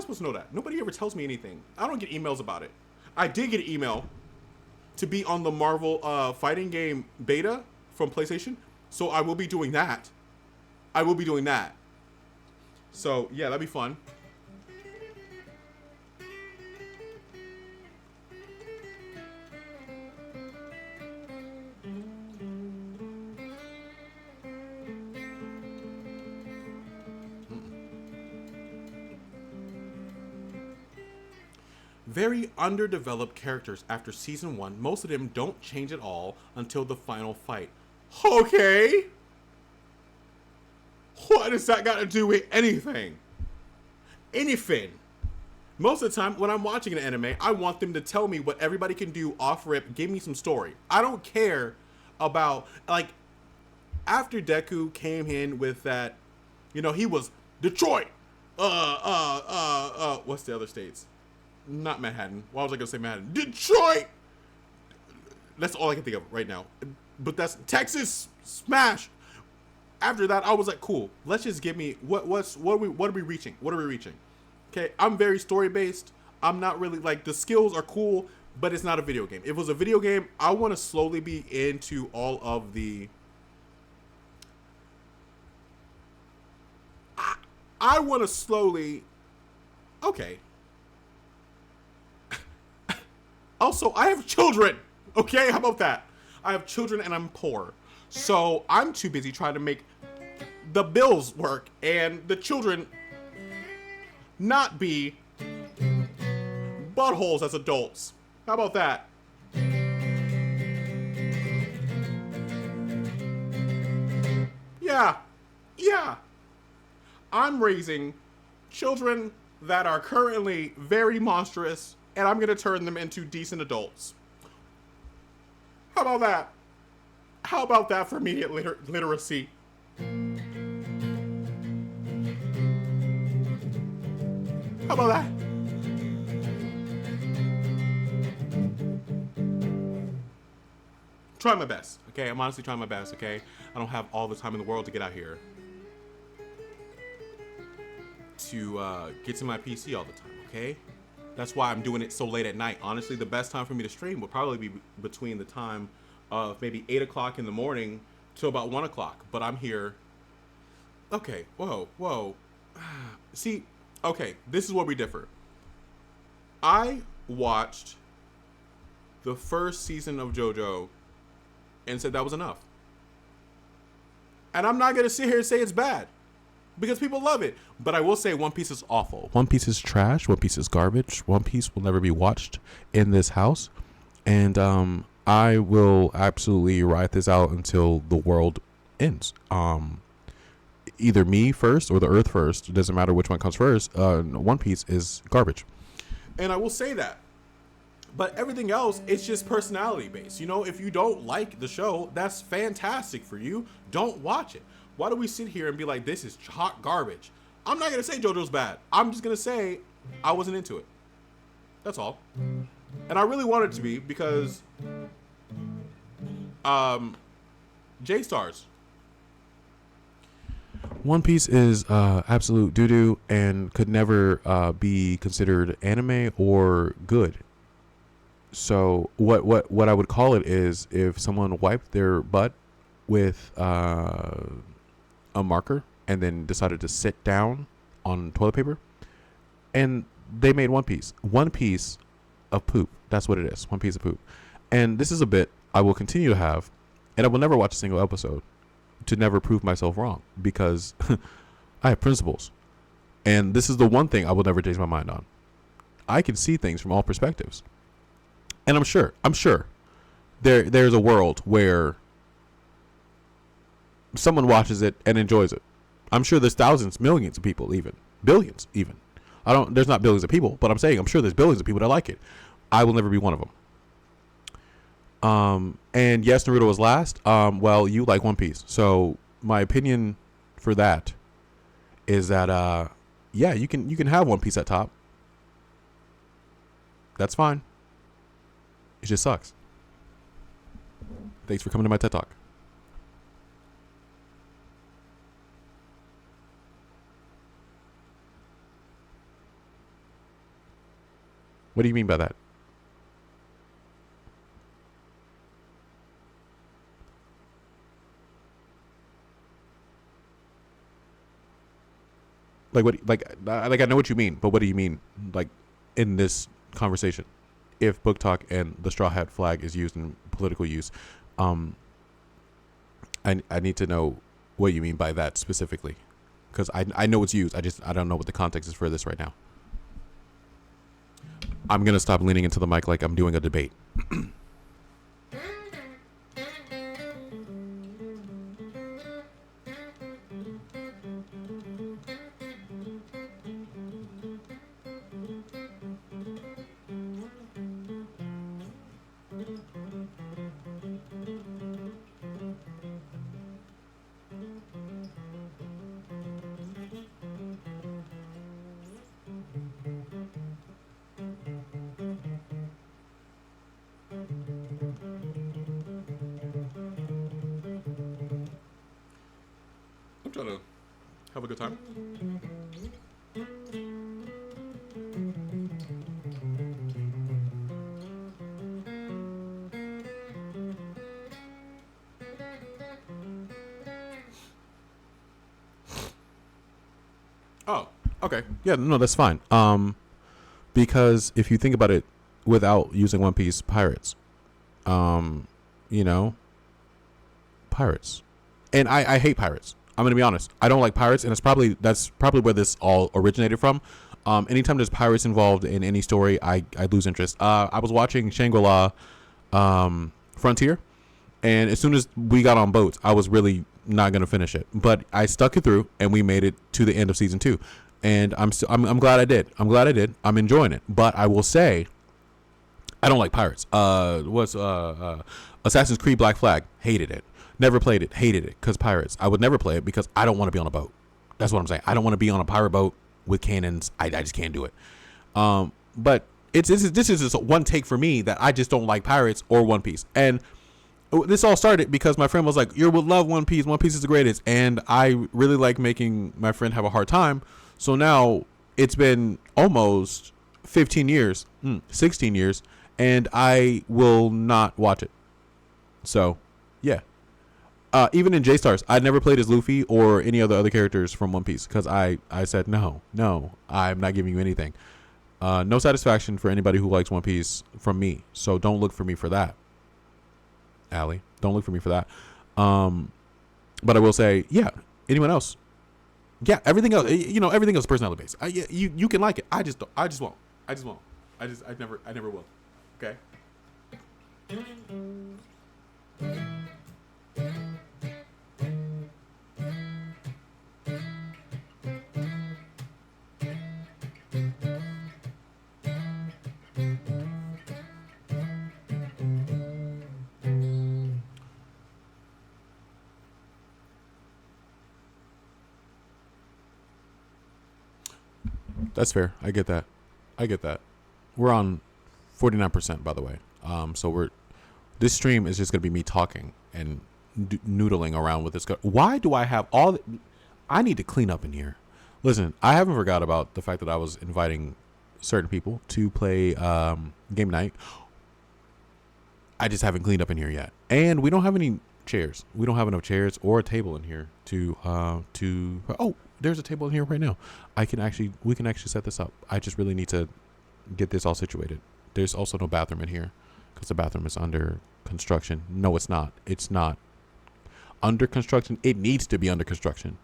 I supposed to know that? Nobody ever tells me anything. I don't get emails about it. I did get an email to be on the Marvel fighting game beta from PlayStation, so I will be doing that. I will be doing that. So yeah, that'd be fun. Very underdeveloped characters after season 1. Most of them don't change at all until the final fight. Okay. What does that got to do with anything? Anything. Most of the time when I'm watching an anime, I want them to tell me what everybody can do off rip. Give me some story. I don't care about, like, after Deku came in with that, you know, he was Detroit. What's the other states? Not Manhattan. Why was I gonna say Manhattan? Detroit. That's all I can think of right now. But that's Texas smash. After that, I was like, cool. Let's just give me what are we reaching? What are we reaching? Okay, I'm very story based. I'm not really like the skills are cool, but it's not a video game. If it was a video game, I want to slowly be into all of the. I want to slowly. Okay. Also, I have children. Okay, how about that? I have children and I'm poor. So I'm too busy trying to make the bills work and the children not be buttholes as adults. How about that? Yeah. Yeah. I'm raising children that are currently very monstrous, and I'm going to turn them into decent adults. How about that? How about that for immediate literacy? How about that? Try my best, okay? I'm honestly trying my best, okay? I don't have all the time in the world to get out here to get to my PC all the time, okay? That's why I'm doing it so late at night. Honestly, the best time for me to stream would probably be between the time of maybe 8 o'clock in the morning to about 1 o'clock. But I'm here. Okay, whoa. See, okay, this is where we differ. I watched the first season of JoJo and said that was enough. And I'm not going to sit here and say it's bad, because people love it. But I will say One Piece is awful. One Piece is trash. One Piece is garbage. One Piece will never be watched in this house. And I will absolutely ride this out until the world ends. Either me first or the earth first. It doesn't matter which one comes first. One Piece is garbage. And I will say that. But everything else, it's just personality based. You know, if you don't like the show, that's fantastic for you. Don't watch it. Why do we sit here and be like, this is hot garbage? I'm not going to say JoJo's bad. I'm just going to say I wasn't into it. That's all. And I really wanted to be because J-Stars. One Piece is absolute doo-doo and could never be considered anime or good. So what I would call it is if someone wiped their butt with a marker and then decided to sit down on toilet paper and they made One Piece. One piece of poop. That's what it is. One piece of poop. And this is a bit I will continue to have, and I will never watch a single episode to never prove myself wrong, because I have principles. And this is the one thing I will never change my mind on. I can see things from all perspectives. And I'm sure there's a world where someone watches it and enjoys it. I'm sure there's thousands, millions of people, even billions, even. There's not billions of people, but I'm saying I'm sure there's billions of people that like it. I will never be one of them. And yes, Naruto was last. Well, you like One Piece, so my opinion for that is that yeah, you can have One Piece at top. That's fine. It just sucks. Thanks for coming to my TED Talk. What do you mean by that? Like what? Like I know what you mean, but what do you mean? Like in this conversation, if book talk and the straw hat flag is used in political use, um, I need to know what you mean by that specifically, because I know it's used. I don't know what the context is for this right now. I'm gonna stop leaning into the mic like I'm doing a debate. I'm trying to have a good time. Oh, okay. Yeah, no, that's fine. Because if you think about it, without using One Piece, pirates, um, you know, pirates, and I hate pirates. I'm gonna be honest. I don't like pirates, and that's probably where this all originated from. Anytime there's pirates involved in any story, I lose interest. I was watching Shangri-La, Frontier, and as soon as we got on boats, I was really not gonna finish it. But I stuck it through, and we made it to the end of season 2. And I'm glad I did. I'm glad I did. I'm enjoying it. But I will say, I don't like pirates. What's Assassin's Creed Black Flag? Hated it. Never played it. Hated it because pirates. I would never play it because I don't want to be on a boat. That's what I'm saying. I don't want to be on a pirate boat with cannons. I just can't do it. But this is just one take for me that I just don't like pirates or One Piece. And this all started because my friend was like, "You will love One Piece. One Piece is the greatest." And I really like making my friend have a hard time. So now it's been almost 15 years, 16 years, and I will not watch it. So, yeah. Even in J-Stars, I never played as Luffy or any other characters from One Piece because I said, no, I'm not giving you anything. No satisfaction for anybody who likes One Piece from me. So don't look for me for that, Allie. Don't look for me for that. But I will say, yeah, anyone else? Yeah, everything else, everything else is personality based. You can like it. I just don't. I just won't. I never will. Okay. That's fair. I get that. We're on 49%, by the way. So this stream is just gonna be me talking and noodling around with this. Why do I have all? I need to clean up in here. Listen, I haven't forgot about the fact that I was inviting certain people to play game night. I just haven't cleaned up in here yet, and we don't have any chairs. We don't have enough chairs or a table in here to. Oh, there's a table in here right now. We can actually set this up. I just really need to get this all situated. There's also no bathroom in here because the bathroom is under construction. No, it's not. It's not under construction. It needs to be under construction.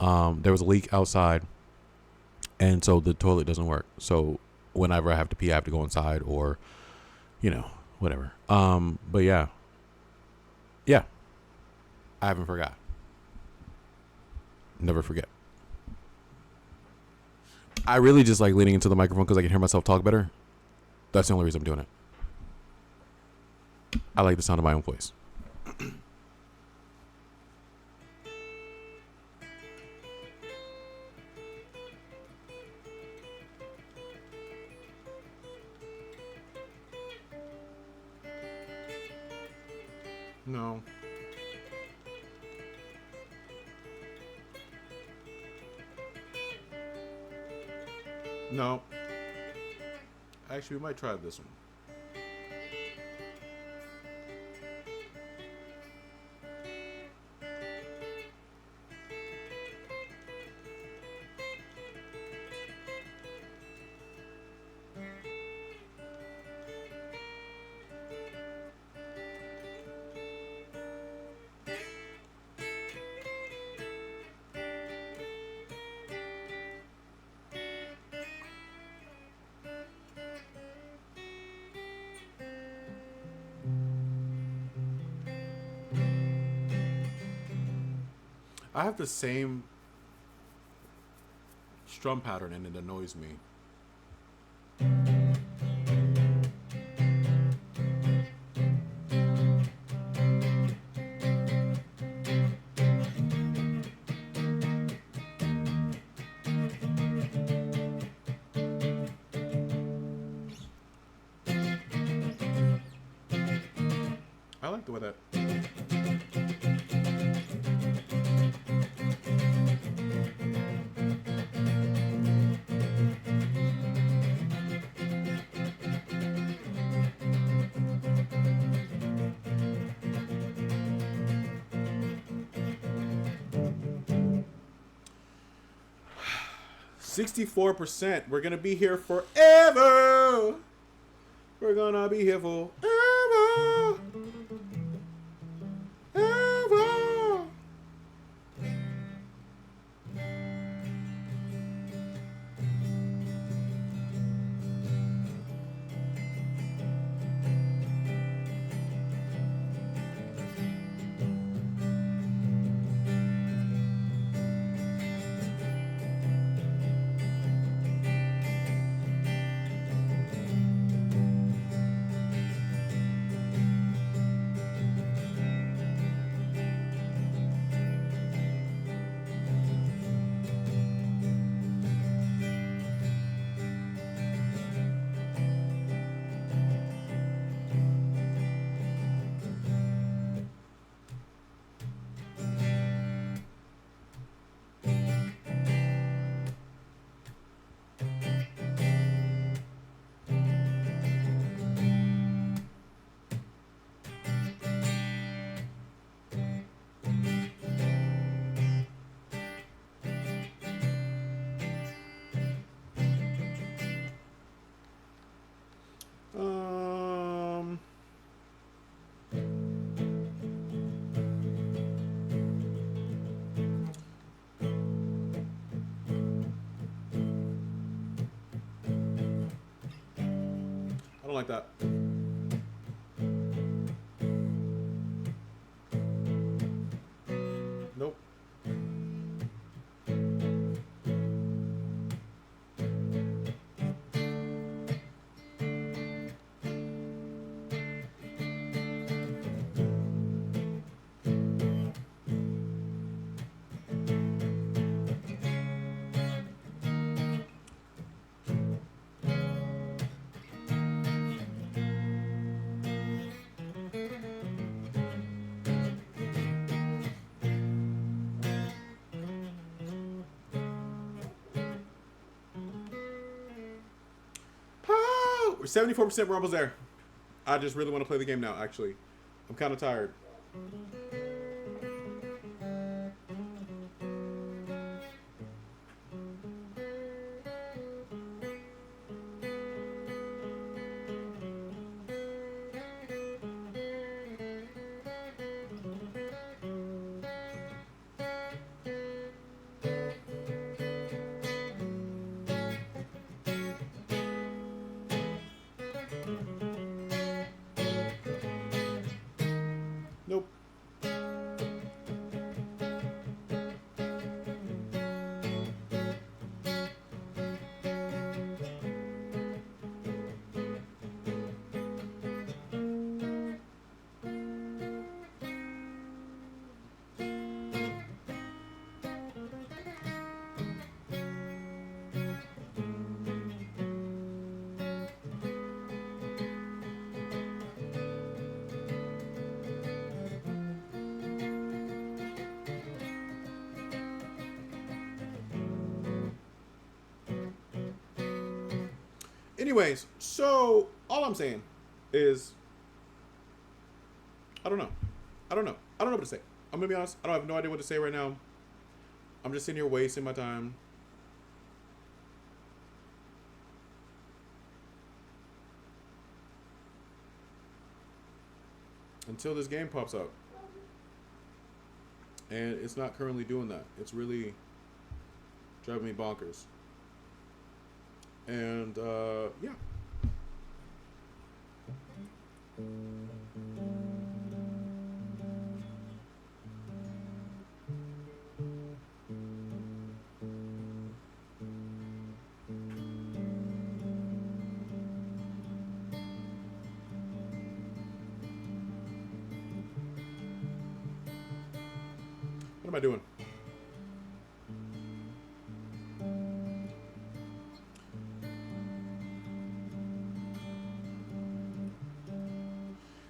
There was a leak outside, and so the toilet doesn't work. So whenever I have to pee, I have to go inside or, whatever. But yeah, I haven't forgot. Never forget. I really just like leaning into the microphone because I can hear myself talk better. That's the only reason I'm doing it. I like the sound of my own voice. No. No. Actually, we might try this one. I have the same strum pattern and it annoys me. I like the way that. 64%. We're gonna be here forever. We're gonna be here forever. Ever. I don't like that. Nope. We're 74%. We're almost there. I just really want to play the game now, actually. I'm kind of tired. Nope. Anyways, so all I'm saying is, I don't know. I don't know. I don't know what to say. I'm gonna be honest. I don't have no idea what to say right now. I'm just sitting here wasting my time. Until this game pops up. And it's not currently doing that. It's really driving me bonkers. And, yeah. What am I doing?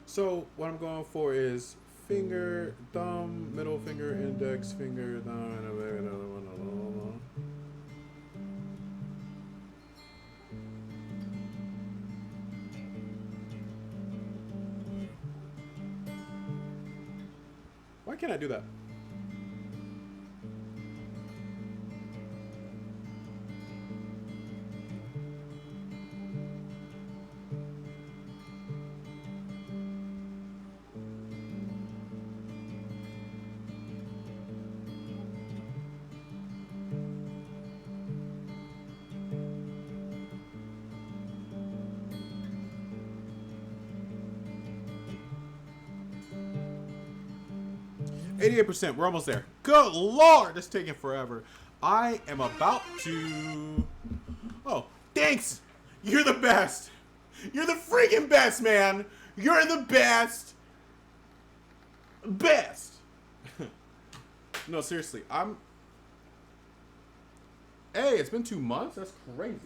So what I'm going for is finger, thumb, middle finger, index finger, thumb, another one. Why can't I do that? %. We're almost there. Good Lord, it's taking forever. I am about to. Oh, thanks. You're the best. You're the freaking best, man. You're the best. Best. No, seriously. Hey, it's been 2 months? That's crazy.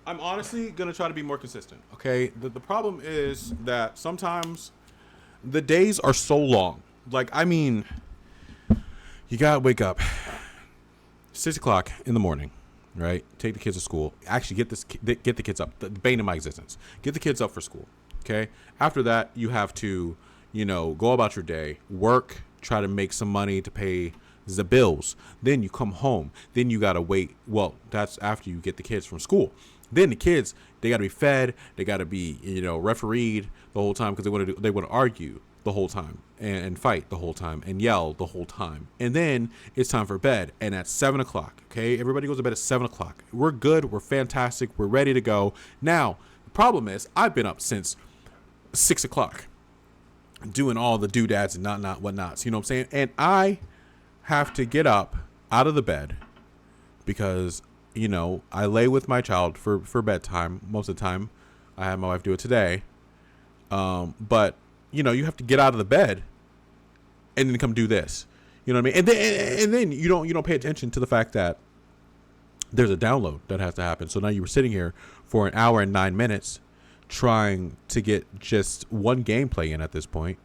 I'm honestly going to try to be more consistent, okay? The problem is that sometimes the days are so long. Like, I mean, you gotta wake up 6 o'clock in the morning, right? Take the kids to school. Actually, get the kids up. The bane of my existence. Get the kids up for school, okay? After that, you have to, go about your day, work, try to make some money to pay the bills. Then you come home. Then you gotta wait. Well, that's after you get the kids from school. Then the kids, they got to be fed. They got to be, refereed the whole time because they want to argue the whole time and fight the whole time and yell the whole time. And then it's time for bed. And at 7 o'clock, okay, everybody goes to bed at 7 o'clock. We're good. We're fantastic. We're ready to go. Now, the problem is I've been up since 6 o'clock doing all the doodads and whatnots. You know what I'm saying? And I have to get up out of the bed because I lay with my child for bedtime most of the time. I had my wife do it today. But, you have to get out of the bed and then come do this. You know what I mean? And then you don't pay attention to the fact that there's a download that has to happen. So now you were sitting here for an hour and 9 minutes trying to get just one gameplay in at this point.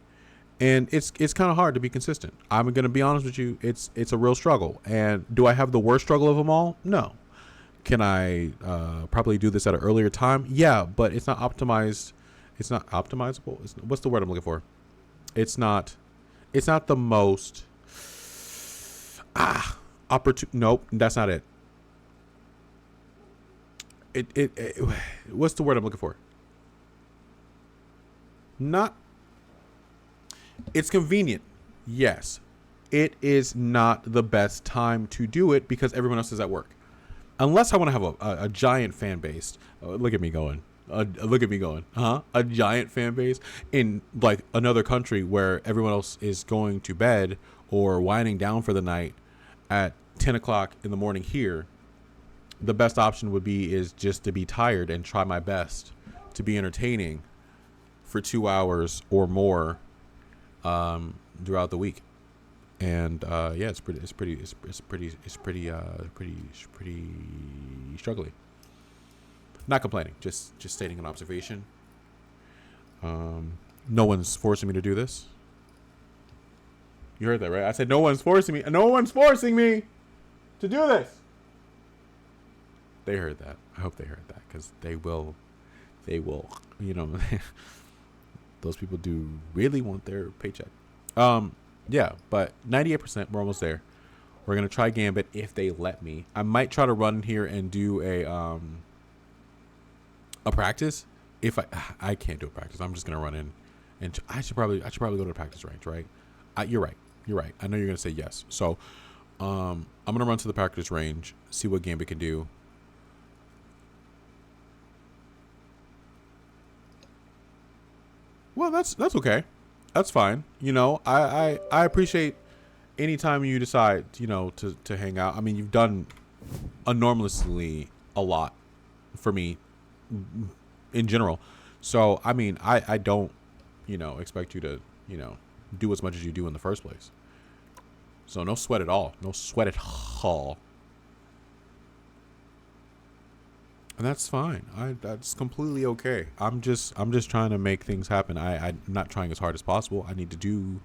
And it's kind of hard to be consistent. I'm going to be honest with you. It's a real struggle. And do I have the worst struggle of them all? No. Can I probably do this at an earlier time? Yeah, but it's not optimized. It's not optimizable. What's the word I'm looking for? It's not the most opportune. Nope, that's not it. It. What's the word I'm looking for? Not. It's convenient. Yes, it is not the best time to do it because everyone else is at work. Unless I want to have a giant fan base. Look at me going. A giant fan base in like another country where everyone else is going to bed or winding down for the night at 10 o'clock in the morning here. The best option would be is just to be tired and try my best to be entertaining for 2 hours or more throughout the week. And yeah, it's pretty struggling. Not complaining, just stating an observation. No one's forcing me to do this. You heard that, right? I said no one's forcing me. No one's forcing me to do this. They heard that. I hope they heard that because they will. They will. You know, those people do really want their paycheck. Yeah, but 98%. We're almost there. We're gonna try Gambit if they let me. I might try to run here and do a practice. If I can't do a practice, I'm just gonna run in, and I should probably go to the practice range, right? You're right. You're right. I know you're gonna say yes. So, I'm gonna run to the practice range, see what Gambit can do. Well, that's okay. That's fine. You know, I appreciate anytime you decide, you know, to hang out. I mean, you've done enormously a lot for me in general. So, I mean, I don't, you know, expect you to, you know, do as much as you do in the first place. So no sweat at all. No sweat at all. And that's fine. That's completely okay. I'm just trying to make things happen. I'm not trying as hard as possible. I need to do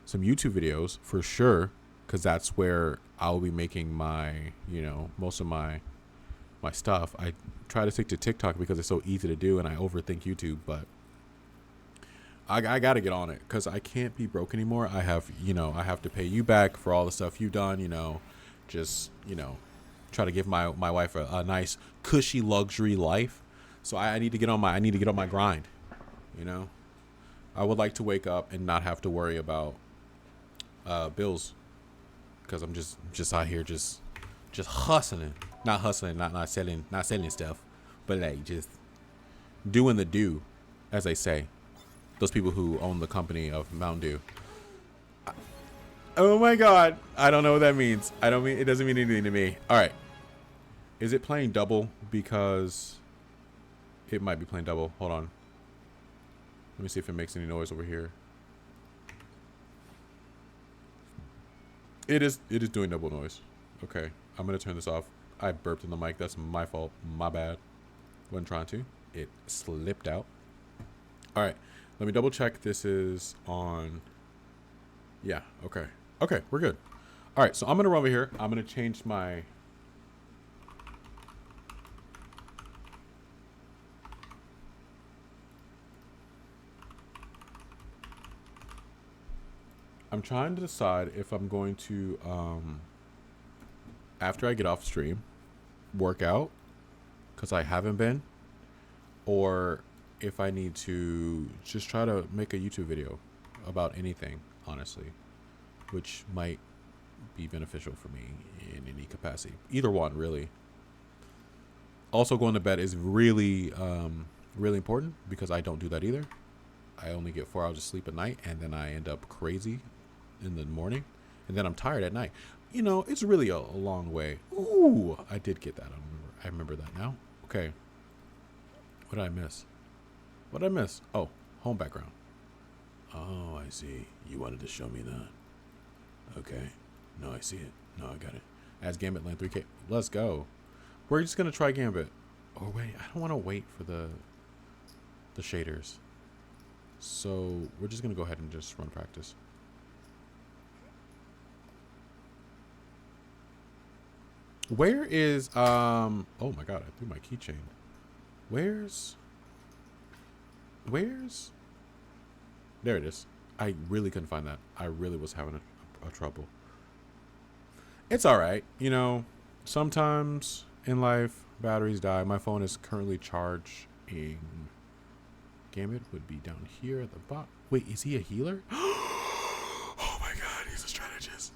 some YouTube videos for sure, because that's where I'll be making my, you know, most of my stuff. I try to stick to TikTok because it's so easy to do, and I overthink YouTube, but I got to get on it because I can't be broke anymore. I have to pay you back for all the stuff you've done, you know, just, you know, try to give my wife a nice cushy luxury life. So I need to get on my grind, you know. I would like to wake up and not have to worry about bills, because I'm just out here just hustling, not selling stuff, but like just doing the do, as they say. Those people who own the company of Mountain Dew. Oh my God. I don't know what that means. It doesn't mean anything to me. All right. Is it playing double? Because it might be playing double. Hold on. Let me see if it makes any noise over here. It is doing double noise. Okay. I'm going to turn this off. I burped in the mic. That's my fault. My bad. Wasn't trying to. It slipped out. All right. Let me double check this is on. Yeah, okay. Okay, we're good. All right, so I'm going to run over here. I'm going to change my. I'm trying to decide if I'm going to, after I get off stream, work out, because I haven't been, or if I need to just try to make a YouTube video about anything, honestly, which might be beneficial for me in any capacity. Either one, really. Also, going to bed is really, really important, because I don't do that either. I only get 4 hours of sleep at night, and then I end up crazy in the morning, and then I'm tired at night. You know, it's really a long way. Ooh, I did get that. I remember that now. Okay. What did I miss? What did I miss? Oh, home background. Oh, I see. You wanted to show me that. Okay. No, I see it. No, I got it. As Gambit Land 3K. Let's go. We're just going to try Gambit. Oh, wait. I don't want to wait for the shaders. So we're just going to go ahead and just run practice. Where is, oh my God, I threw my keychain. Where's, there it is. I really couldn't find that. I really was having a trouble. It's all right. You know, sometimes in life, batteries die. My phone is currently charging. Gambit would be down here at the bottom. Wait, is he a healer? Oh my God, he's a strategist.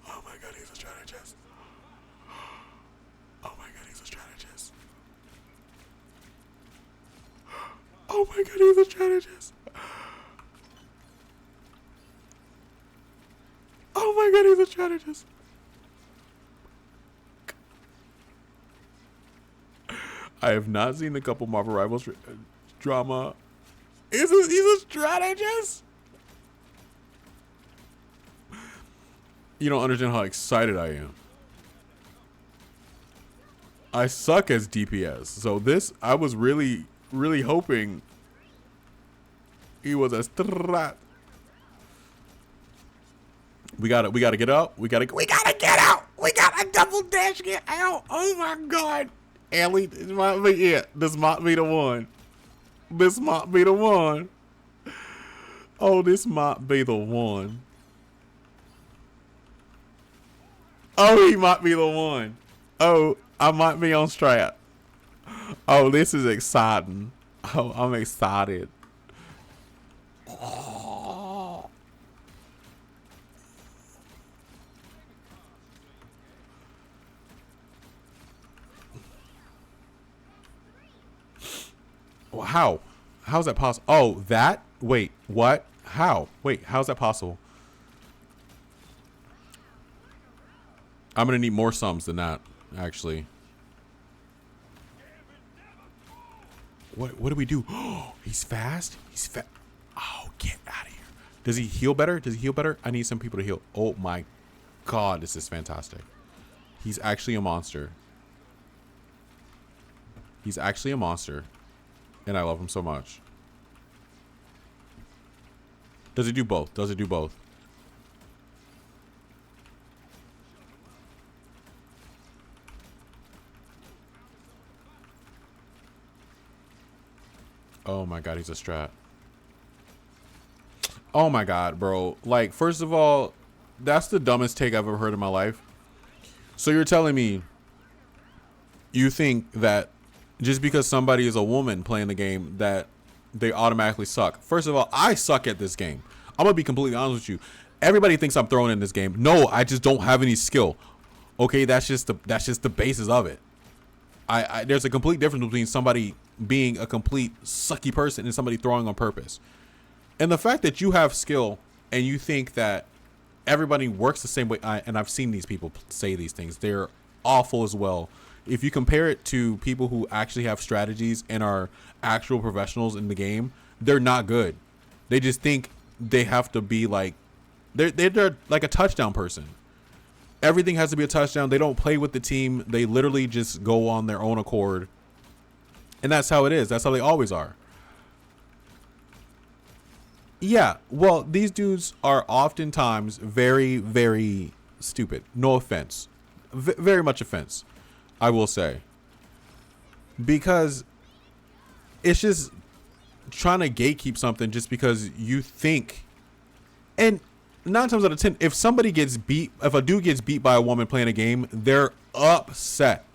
Oh my God, he's a strategist. Oh my God, he's a strategist. Oh my God, he's a strategist. Oh my God, he's a strategist. I have not seen the couple Marvel Rivals drama. He's a strategist? You don't understand how excited I am. I suck as DPS. So this, I was really, really hoping he was a strat. We gotta get out. We gotta get out. We got a double dash get out. Oh my god. Ellie, this might be it. This might be the one. This might be the one. Oh, this might be the one. Oh, he might be the one. Oh, I might be on strat. Oh, this is exciting. Oh, I'm excited. Oh. Well, how? How's that possible? Oh, that? Wait, what? How? Wait, how's that possible? I'm gonna need more sums than that, actually. What do we do? Oh, he's fast? He's fast. Oh, get out of here. Does he heal better? Does he heal better? I need some people to heal. Oh my god, this is fantastic. He's actually a monster. He's actually a monster. And I love him so much. Does it do both? Does it do both? Oh my god, he's a strat. Oh my god, bro. Like, first of all, that's the dumbest take I've ever heard in my life. So you're telling me you think that just because somebody is a woman playing the game that they automatically suck? First of all, I suck at this game. I'm gonna be completely honest with you. Everybody thinks I'm throwing in this game. No, I just don't have any skill. Okay, that's just the basis of it. There's a complete difference between somebody being a complete sucky person and somebody throwing on purpose. And the fact that you have skill and you think that everybody works the same way, and I've seen these people say these things, they're awful as well. If you compare it to people who actually have strategies and are actual professionals in the game, they're not good. They just think they have to be like, they're like a touchdown person. Everything has to be a touchdown. They don't play with the team. They literally just go on their own accord. And that's how it is. That's how they always are. Yeah, well, these dudes are oftentimes very, very stupid. No offense. Very much offense, I will say. Because it's just trying to gatekeep something just because you think. And 9 times out of 10, if somebody gets beat, if a dude gets beat by a woman playing a game, they're upset.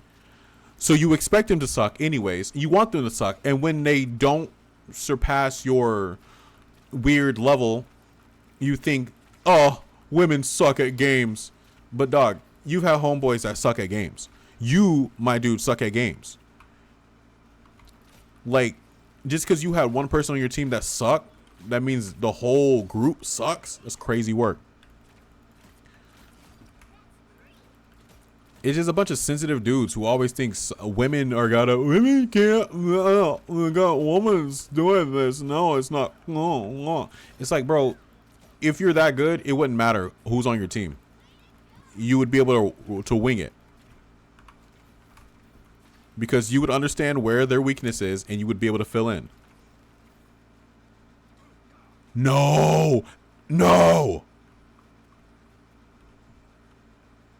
So you expect them to suck anyways. You want them to suck. And when they don't surpass your weird level, you think, oh, women suck at games. But dog, you've had homeboys that suck at games. You, my dude, suck at games. Like, just because you had one person on your team that sucked, that means the whole group sucks? That's crazy work. It's just a bunch of sensitive dudes who always think women can't, got women's doing this. No, it's not. No. It's like, bro, if you're that good, it wouldn't matter who's on your team. You would be able to wing it. Because you would understand where their weakness is and you would be able to fill in. No.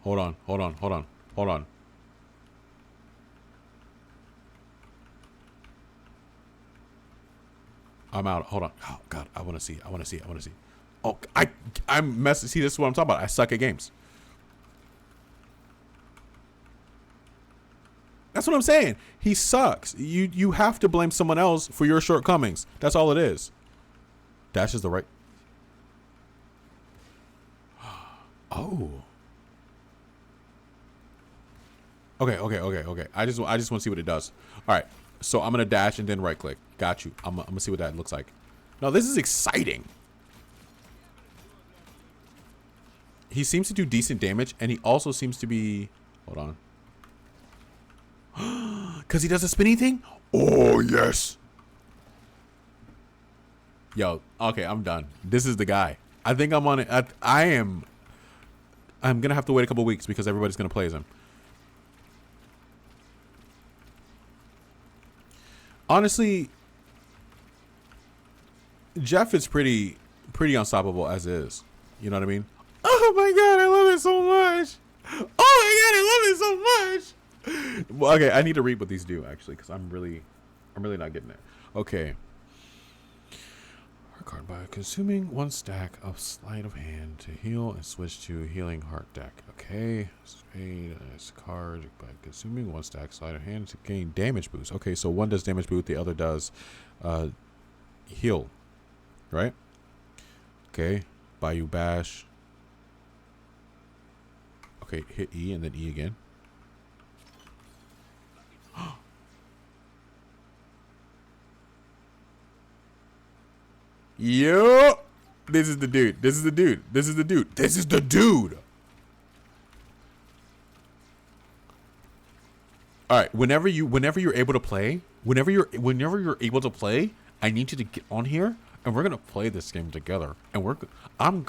Hold on. I'm out. Hold on. Oh god, I want to see. Oh, I'm messing. See, this is what I'm talking about. I suck at games. That's what I'm saying. He sucks. You have to blame someone else for your shortcomings. That's all it is. Dash is the right. Oh. Okay. I just want to see what it does. All right. So I'm gonna dash and then right click. Got you. I'm gonna see what that looks like. Now this is exciting. He seems to do decent damage, and he also seems to be. Hold on. Cause he does a spinny thing. Oh yes. Yo. Okay, I'm done. This is the guy. I think I'm on it. I'm gonna have to wait a couple weeks because everybody's gonna play as him. Honestly, Jeff is pretty unstoppable as is. You know what I mean? Oh my god, I love it so much. I love it so much. Well, okay, I need to read what these do actually, because I'm really not getting it. Okay. Card by consuming one stack of sleight of hand to heal and switch to healing heart deck. Okay, spade as card by consuming one stack sleight of hand to gain damage boost. Okay, so one does damage boost, the other does heal, right? Okay, Bayou Bash. Okay, hit E and then E again. Yo, this is the dude. This is the dude. This is the dude. This is the dude. All right. Whenever you're able to play, whenever you're able to play, I need you to get on here, and we're gonna play this game together. And I'm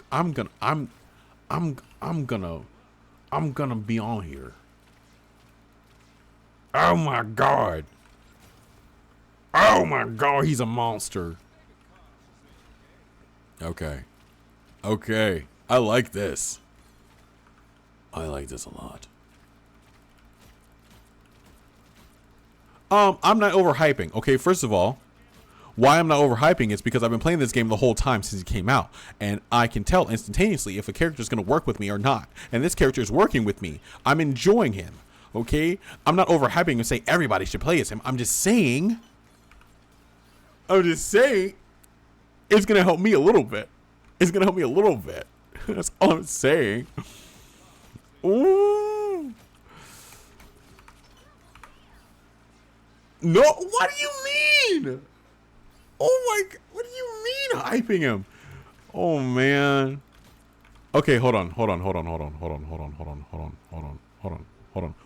gonna be on here. Oh my god. Oh my god, he's a monster. Okay. Okay. I like this. I like this a lot. I'm not overhyping. Okay, first of all, why I'm not overhyping is because I've been playing this game the whole time since it came out, and I can tell instantaneously if a character is going to work with me or not. And this character is working with me. I'm enjoying him. Okay? I'm not overhyping and saying everybody should play as him. I'm just saying it's going to help me a little bit. It's going to help me a little bit. That's all I'm saying. Ooh. No, what do you mean? Oh my god, what do you mean hyping him? Oh man. Okay, hold on.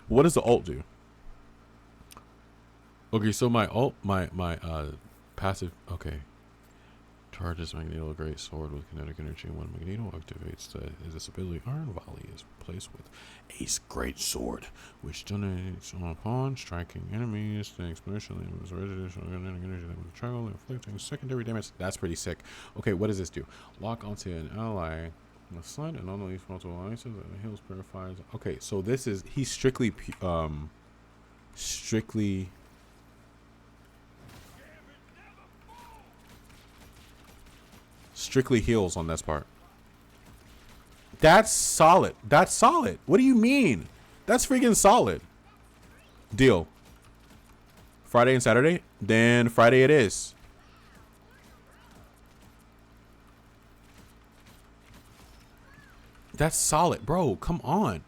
What does the ult do? Okay, so my ult, my passive, okay. Charges Magneto Great Sword with kinetic energy. When Magneto activates this ability, Iron Volley is replaced with Ace Great Sword, which detonates upon striking enemies. The exponentially moves residual kinetic energy that will travel, inflicting secondary damage. That's pretty sick. Okay, what does this do? Lock onto an ally. The slide and unleash multiple alliances and heals purifies. Okay, so this is he's strictly heals on this part. That's solid. That's solid. What do you mean? That's freaking solid. Deal. Friday and Saturday? Then Friday it is. That's solid, bro. Come on.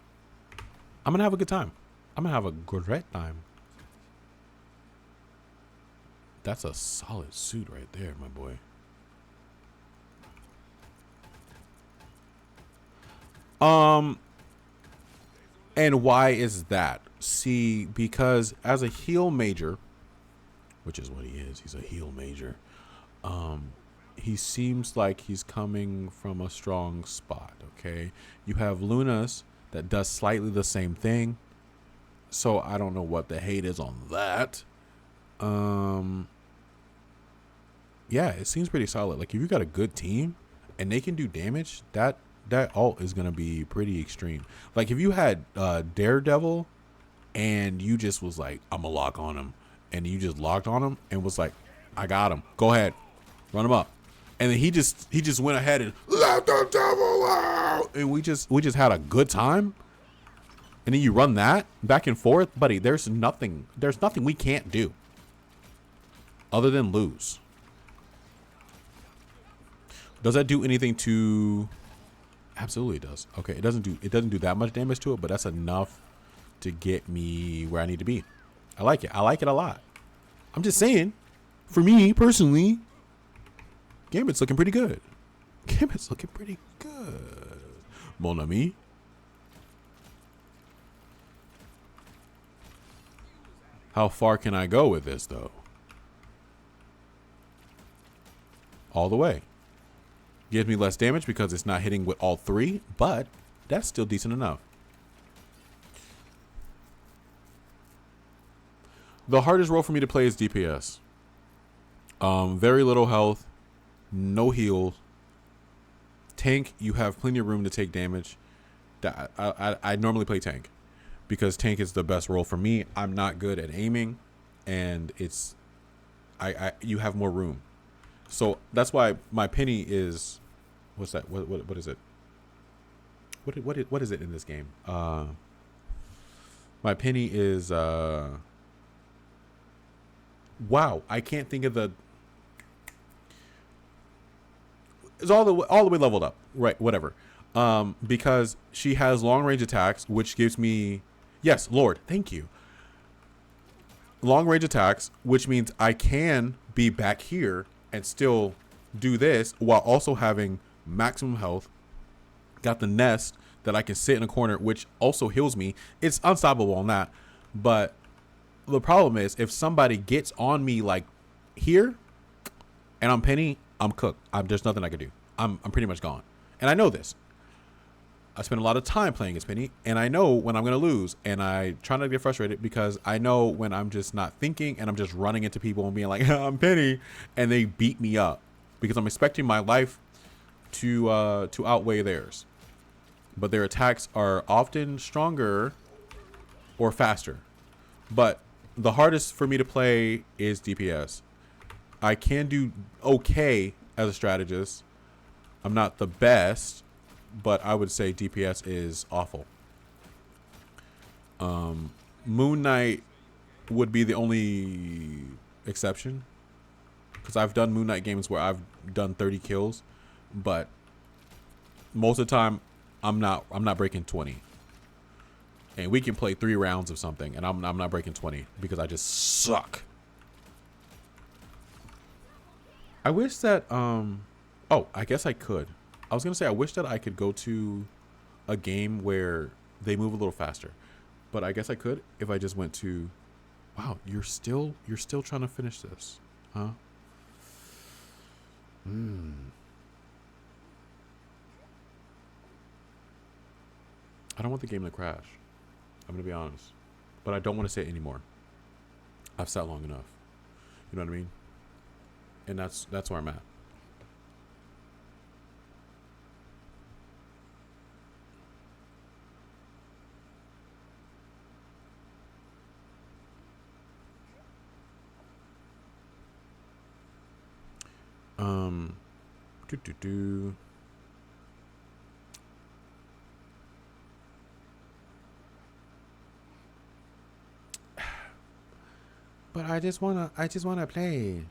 I'm gonna have a good time. I'm gonna have a great time. That's a solid suit right there, my boy. And why is that? See, because as a heal major, which is what he is, he's a heal major. He seems like he's coming from a strong spot. Okay, you have Lunas that does slightly the same thing, so I don't know what the hate is on that. Yeah, it seems pretty solid. Like if you got a good team and they can do damage, that ult is gonna be pretty extreme. Like if you had Daredevil and you just was like, I'm gonna lock on him, and you just locked on him and was like, I got him, go ahead, run him up, and then he just went ahead and let the devil out, and we just had a good time. And then you run that back and forth, buddy. There's nothing we can't do other than lose. Does that do anything to? Absolutely it does. Okay, it doesn't do that much damage to it, but that's enough to get me where I need to be. I like it. I like it a lot. I'm just saying, for me personally, Gambit's looking pretty good. Gambit's looking pretty good. Mon ami. How far can I go with this though? All the way. Gives me less damage because it's not hitting with all three, but that's still decent enough. The hardest role for me to play is DPS. Very little health, no heals. Tank, you have plenty of room to take damage. that I normally play tank because tank is the best role for me. I'm not good at aiming, and it's I you have more room. So that's why my penny is, what's that? What is it? What is it in this game? My penny is wow, I can't think of the. It's all the way leveled up, right? Whatever. Because she has long range attacks, which gives me, yes, Lord, thank you. Long range attacks, which means I can be back here and still do this while also having maximum health. Got the nest that I can sit in a corner, which also heals me. It's unstoppable on that. But the problem is if somebody gets on me like here and I'm penny, I'm cooked. There's nothing I can do. I'm pretty much gone. And I know this. I spend a lot of time playing as penny, and I know when I'm going to lose, and I try not to get frustrated because I know when I'm just not thinking and I'm just running into people and being like, I'm penny, and they beat me up because I'm expecting my life to outweigh theirs. But their attacks are often stronger or faster. But the hardest for me to play is DPS. I can do okay as a strategist. I'm not the best, but I would say DPS is awful. Moon Knight would be the only exception because I've done Moon Knight games where I've done 30 kills, but most of the time I'm not breaking 20. And we can play 3 rounds of something, and I'm not breaking 20 because I just suck. I wish that oh, I guess I could. I was gonna say I wish that I could go to a game where they move a little faster, but I guess I could if I just went to. Wow, you're still trying to finish this, huh? I don't want the game to crash. I'm gonna be honest, but I don't want to say it anymore. I've sat long enough. You know what I mean? And that's where I'm at. Do. But I just wanna play.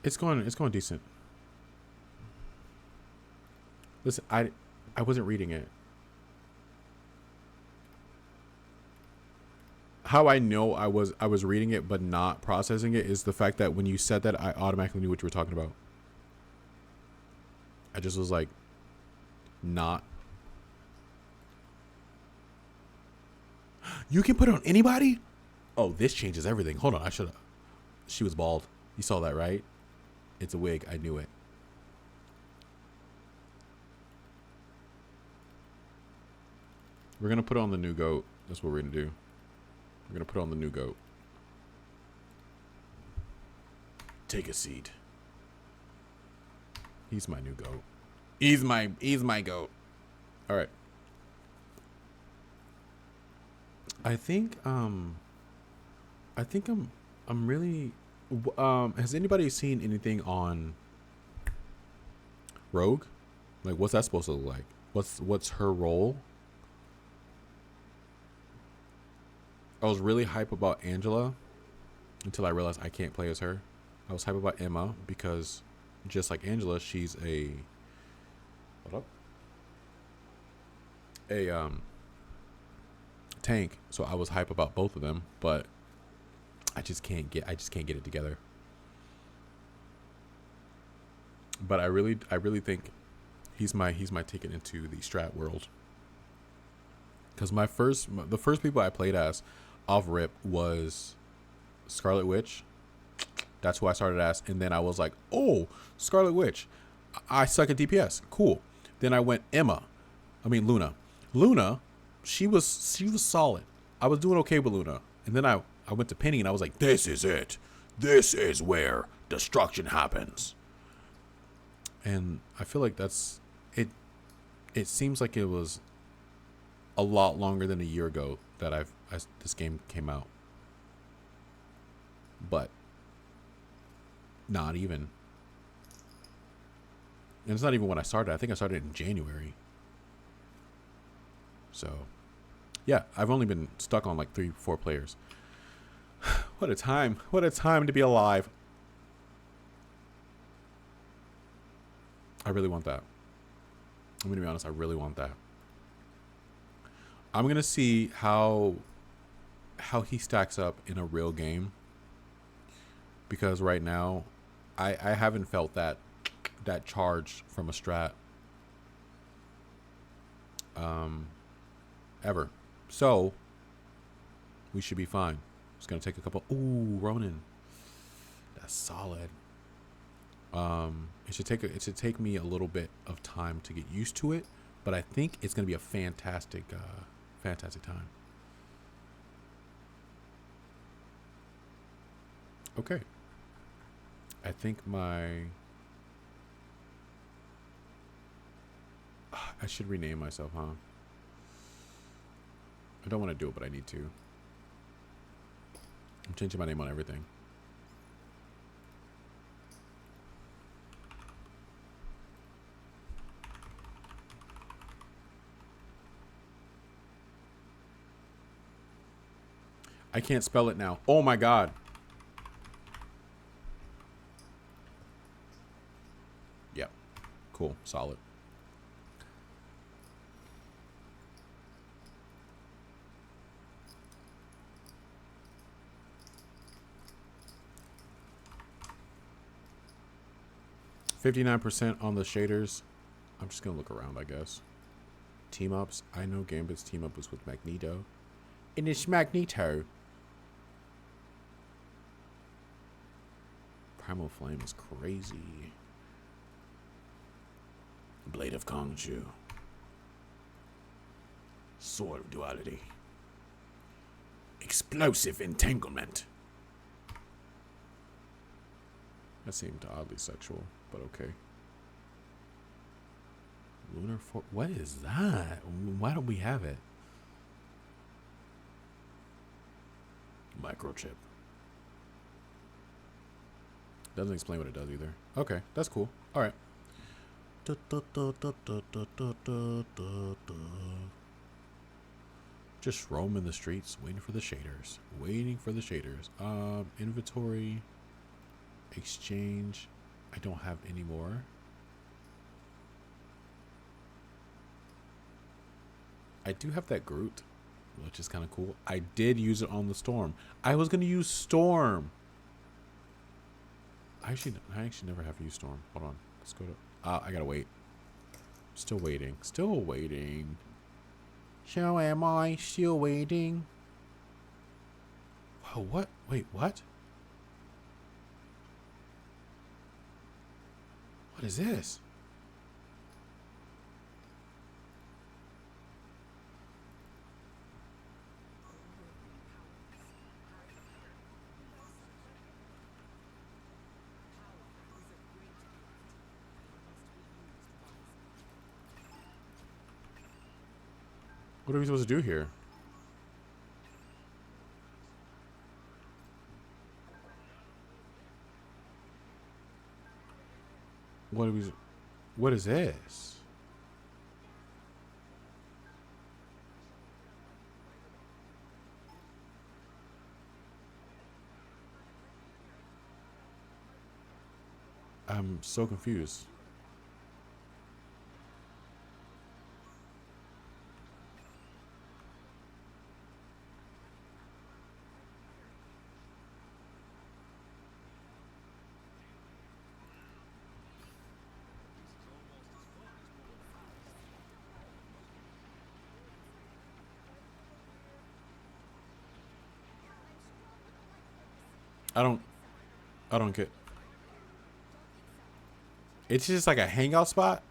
It's going decent. Listen, I wasn't reading it. How I know I was reading it but not processing it is the fact that when you said that, I automatically knew what you were talking about. I just was like, not. You can put it on anybody? Oh, this changes everything. Hold on, I should have. She was bald. You saw that, right? It's a wig. I knew it. We're going to put on the new goat. That's what we're going to do. We're going to put on the new goat. Take a seat. He's my new goat. He's my goat. All right. I think I'm really has anybody seen anything on Rogue? Like, what's that supposed to look like? What's her role? I was really hype about Angela until I realized I can't play as her. I was hype about Emma because just like Angela, she's a tank. So I was hype about both of them, but I just can't get it together. But I really think he's my ticket into the strat world. Because the first people I played as off rip was Scarlet Witch. That's who I started as, and then I was like, oh, Scarlet Witch. I suck at DPS. Cool. Then I went Luna. Luna, she was solid. I was doing okay with Luna. And then I I went to Penny and I was like, this is it. This is where destruction happens. And I feel like that's it. It seems like it was a lot longer than a year ago that this game came out. But not even. And it's not even when I started. I think I started in January. So, yeah, I've only been stuck on like 3-4 players. What a time. What a time to be alive. I really want that. I'm going to be honest. I really want that. I'm going to see how he stacks up in a real game. Because right now, I haven't felt that charge from a strat ever. So we should be fine. It's gonna take a couple. Ooh, Ronin. That's solid. It should take me a little bit of time to get used to it, but I think it's gonna be a fantastic time. Okay. I think I should rename myself, huh? I don't want to do it, but I need to. I'm changing my name on everything. I can't spell it now. Oh my God. Yep. Cool. Solid. $59% on the shaders. I'm just gonna look around, I guess. Team ups. I know Gambit's team up was with Magneto. And it's Magneto. Primal Flame is crazy. Blade of Khonshu. Sword of Duality. Explosive Entanglement. That seemed oddly sexual, but okay. Lunar what is that? Why don't we have it? Microchip. Doesn't explain what it does either. Okay, that's cool. All right. Just roaming the streets, waiting for the shaders. Inventory. Exchange. I don't have any more. I do have that Groot, which is kind of cool. I did use it on the Storm. I was going to use Storm. I actually never have used Storm. Hold on. Let's go to... I gotta wait. Still waiting. So am I still waiting? Whoa, what? Wait, what? What is this? What are we supposed to do here? What is this? I'm so confused. I don't get. It's just like a hangout spot.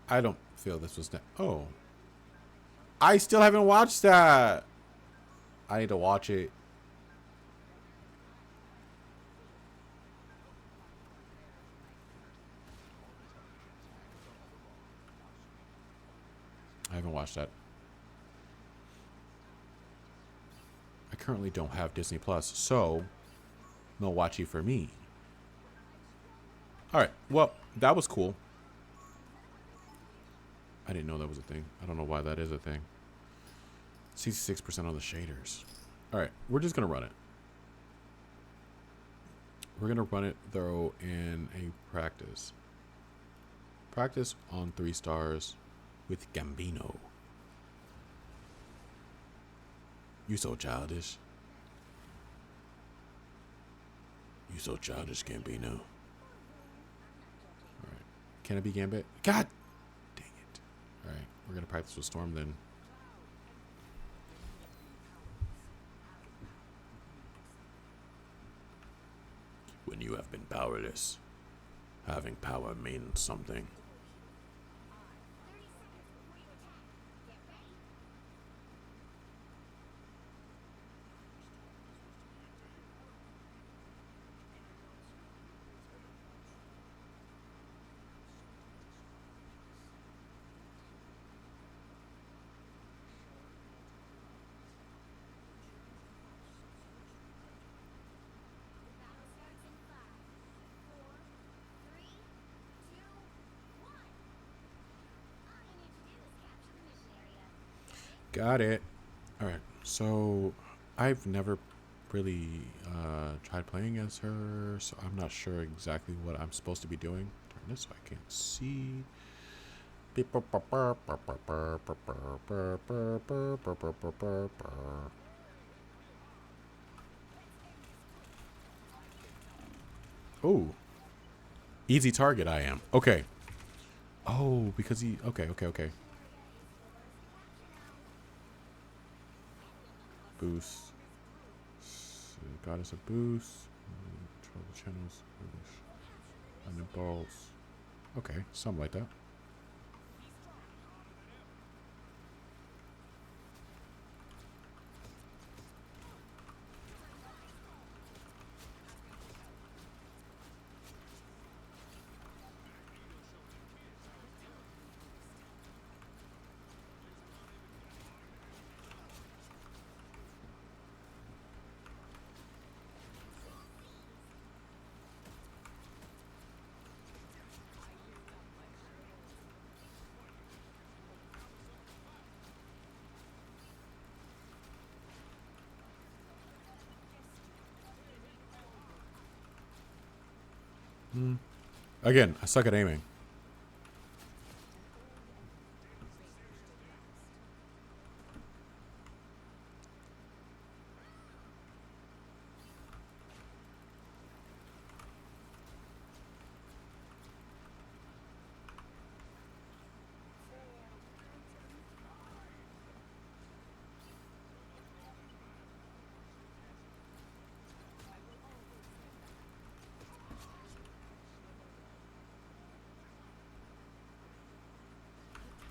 I don't feel this was. Oh, I still haven't watched that. I need to watch it. I haven't watched that. I currently don't have Disney Plus, so no watchy for me. All right. Well, that was cool. I didn't know that was a thing. I don't know why that is a thing. 66% on the shaders. All right. We're just going to run it. We're going to run it, though, in a practice. Practice on 3 stars with Gambino. You so childish. You so childish, Gambino. All right. Can it be Gambit? God dang it. All right. We're going to practice with Storm then. When you have been powerless, having power means something. Got it. All right. So I've never really tried playing as her, so I'm not sure exactly what I'm supposed to be doing. Turn this so I can't see. Oh, easy target I am. Okay. Oh, because he... Okay. Boost. Goddess of boost. Control the channels. And the balls. Okay, something like that. Again, I suck at aiming.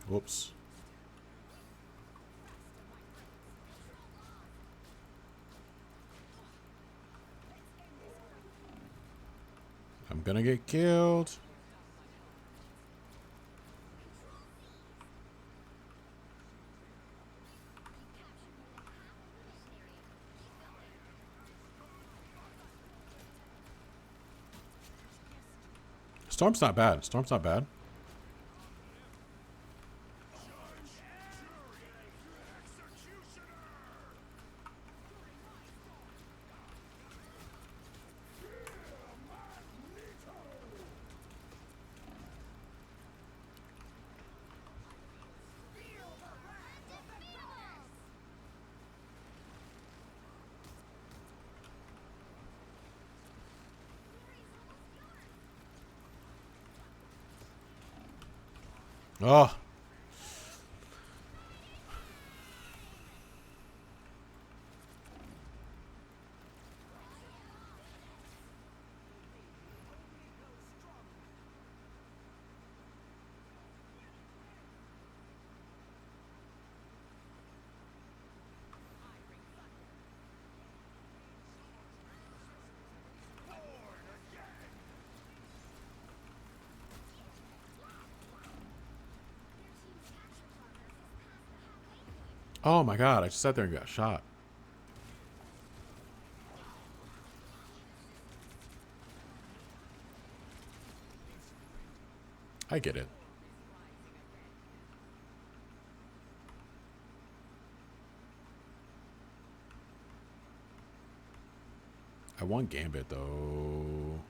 Whoops. I'm gonna get killed. Storm's not bad. Storm's not bad. Oh. Oh my god, I just sat there and got shot. I get it. I want Gambit though.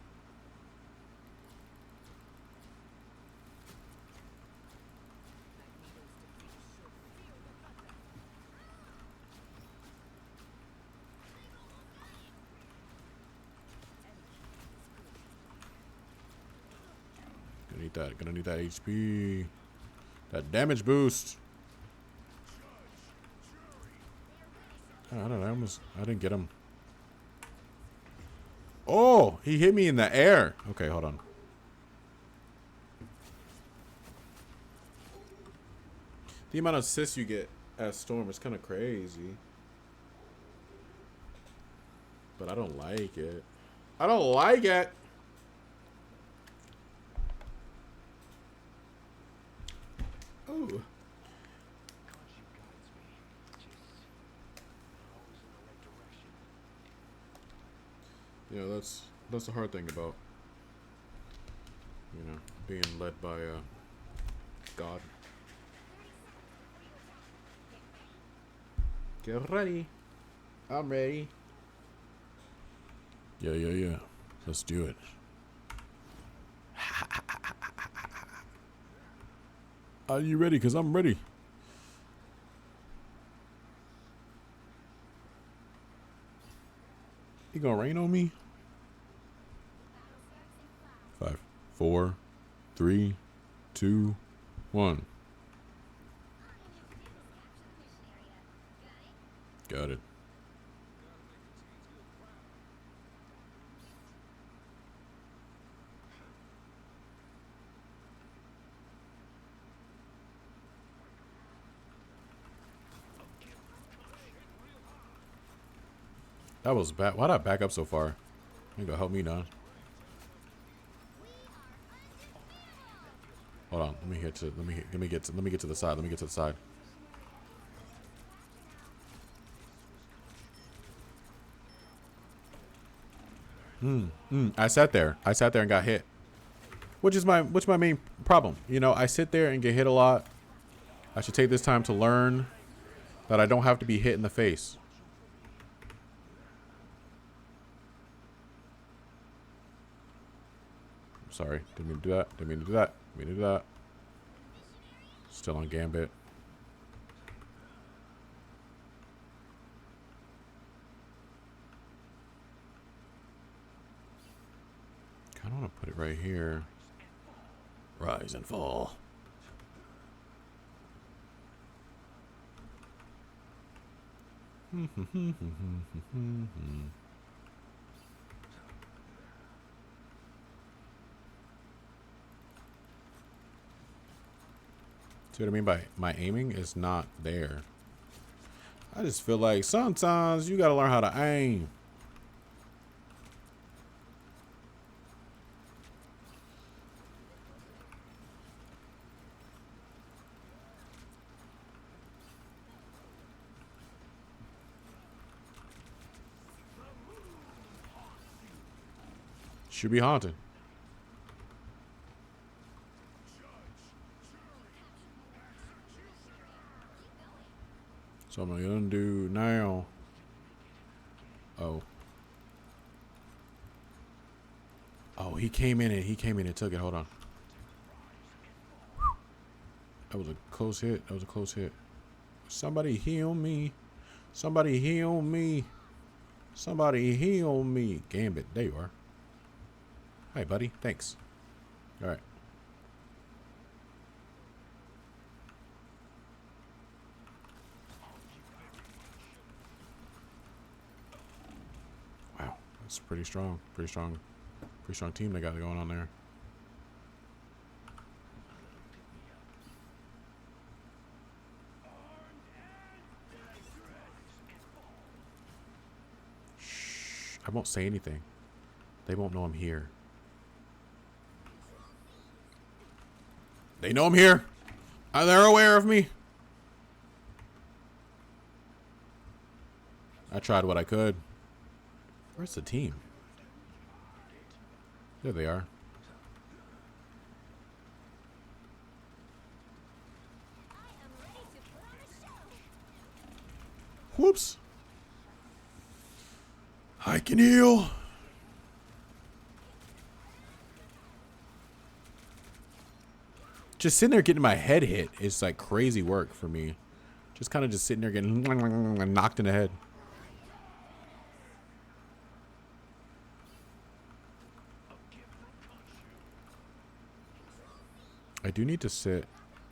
Gonna need that HP. That damage boost. I don't know. I didn't get him. Oh, he hit me in the air. Okay, hold on. The amount of assists you get as Storm is kind of crazy. But I don't like it. I don't like it. Ooh. Yeah, that's the hard thing about, you know, being led by God. Get ready. I'm ready. Yeah. Let's do it. Are you ready? Because I'm ready. You gonna rain on me? 5, 4, 3, 2, 1. Got it. That was bad. Why'd I back up so far? You gonna help me now? Hold on. Let me get to the side. Let me get to the side. I sat there and got hit. Which is my main problem. You know, I sit there and get hit a lot. I should take this time to learn that I don't have to be hit in the face. Sorry, didn't mean to do that. Still on Gambit. Kind of want to put it right here. Rise and fall. See what I mean by my aiming is not there. I just feel like sometimes you gotta learn how to aim. Should be haunted. So I'm gonna undo now. Oh, he came in and took it. Hold on. That was a close hit. Somebody heal me. Somebody heal me. Gambit, there you are. Hi, buddy. Thanks. All right. Wow, that's pretty strong. Pretty strong team they got going on there. Shh. I won't say anything. They won't know I'm here. They know I'm here. They're aware of me. I tried what I could. Where's the team? There they are. Whoops. I can heal. Just sitting there getting my head hit is like crazy work for me. Just kind of just sitting there getting knocked in the head. I do need to sit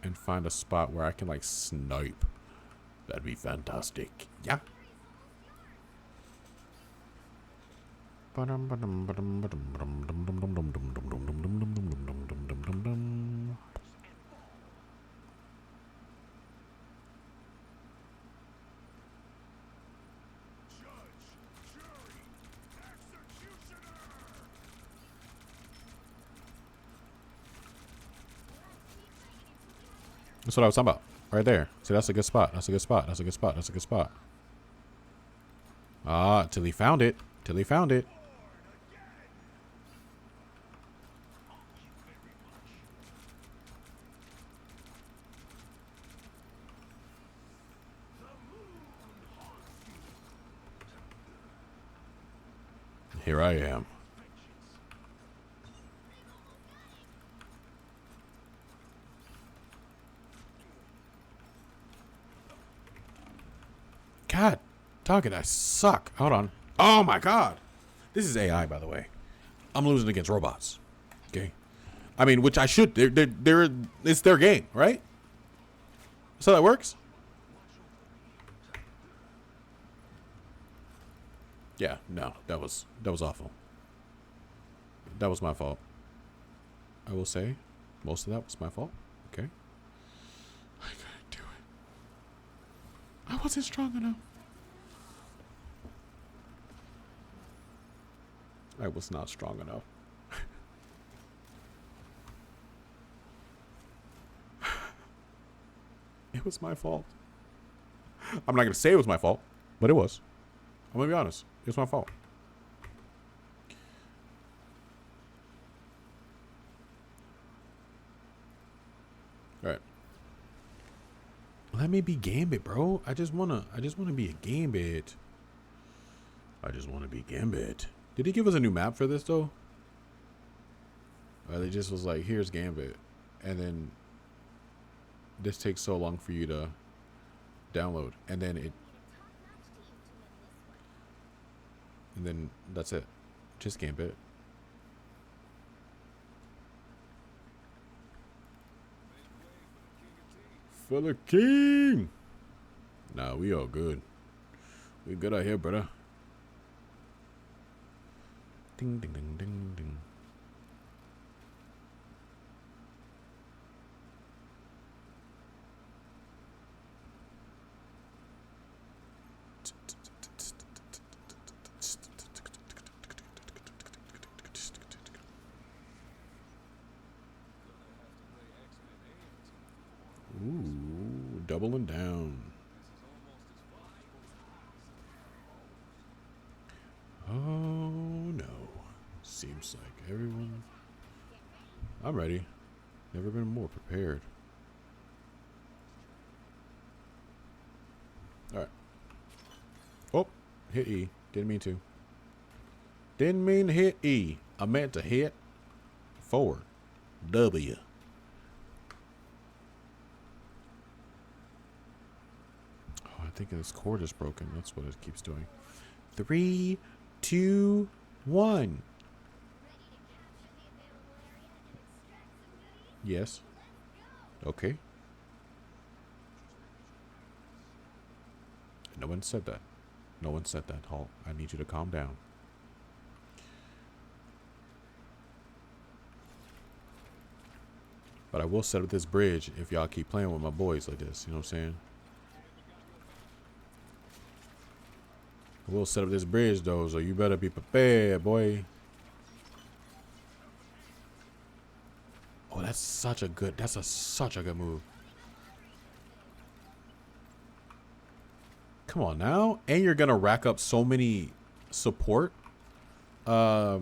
and find a spot where I can like snipe. That'd be fantastic. Yeah. That's what I was talking about. Right there. See, that's a good spot. That's a good spot. That's a good spot. That's a good spot. Ah, till he found it. Till he found it. Here I am. God, Target, I suck. Hold on. Oh my God. This is AI, by the way. I'm losing against robots. Okay. I mean, which I should. It's their game, right? So that works? Yeah, no, that was awful. That was my fault. I will say, most of that was my fault. Okay. I couldn't do it. I wasn't strong enough. I was not strong enough. It was my fault. I'm not going to say it was my fault, but it was. I'm going to be honest. It was my fault. All right. Let me be Gambit, bro. I just wanna be a Gambit. I just wanna be Gambit. Did he give us a new map for this though? Or they just was like, here's Gambit, and then this takes so long for you to download, and then that's it. Just Gambit. For the king. Nah, we all good. We good out here, brother. Ding, ding, ding, ding, ding. Ooh, doubling down. Oh no. Seems like everyone. I'm ready. Never been more prepared. Alright. Oh, hit E. Didn't mean to. Didn't mean to hit E. I meant to hit forward. W. Oh, I think this cord is broken. That's what it keeps doing. 3, 2, 1. Yes. Okay. No one said that. No one said that. Halt. I need you to calm down. But I will set up this bridge if y'all keep playing with my boys like this. You know what I'm saying? I will set up this bridge though, so you better be prepared, boy. Oh, that's such a good move. Come on now. And you're gonna rack up so many support. So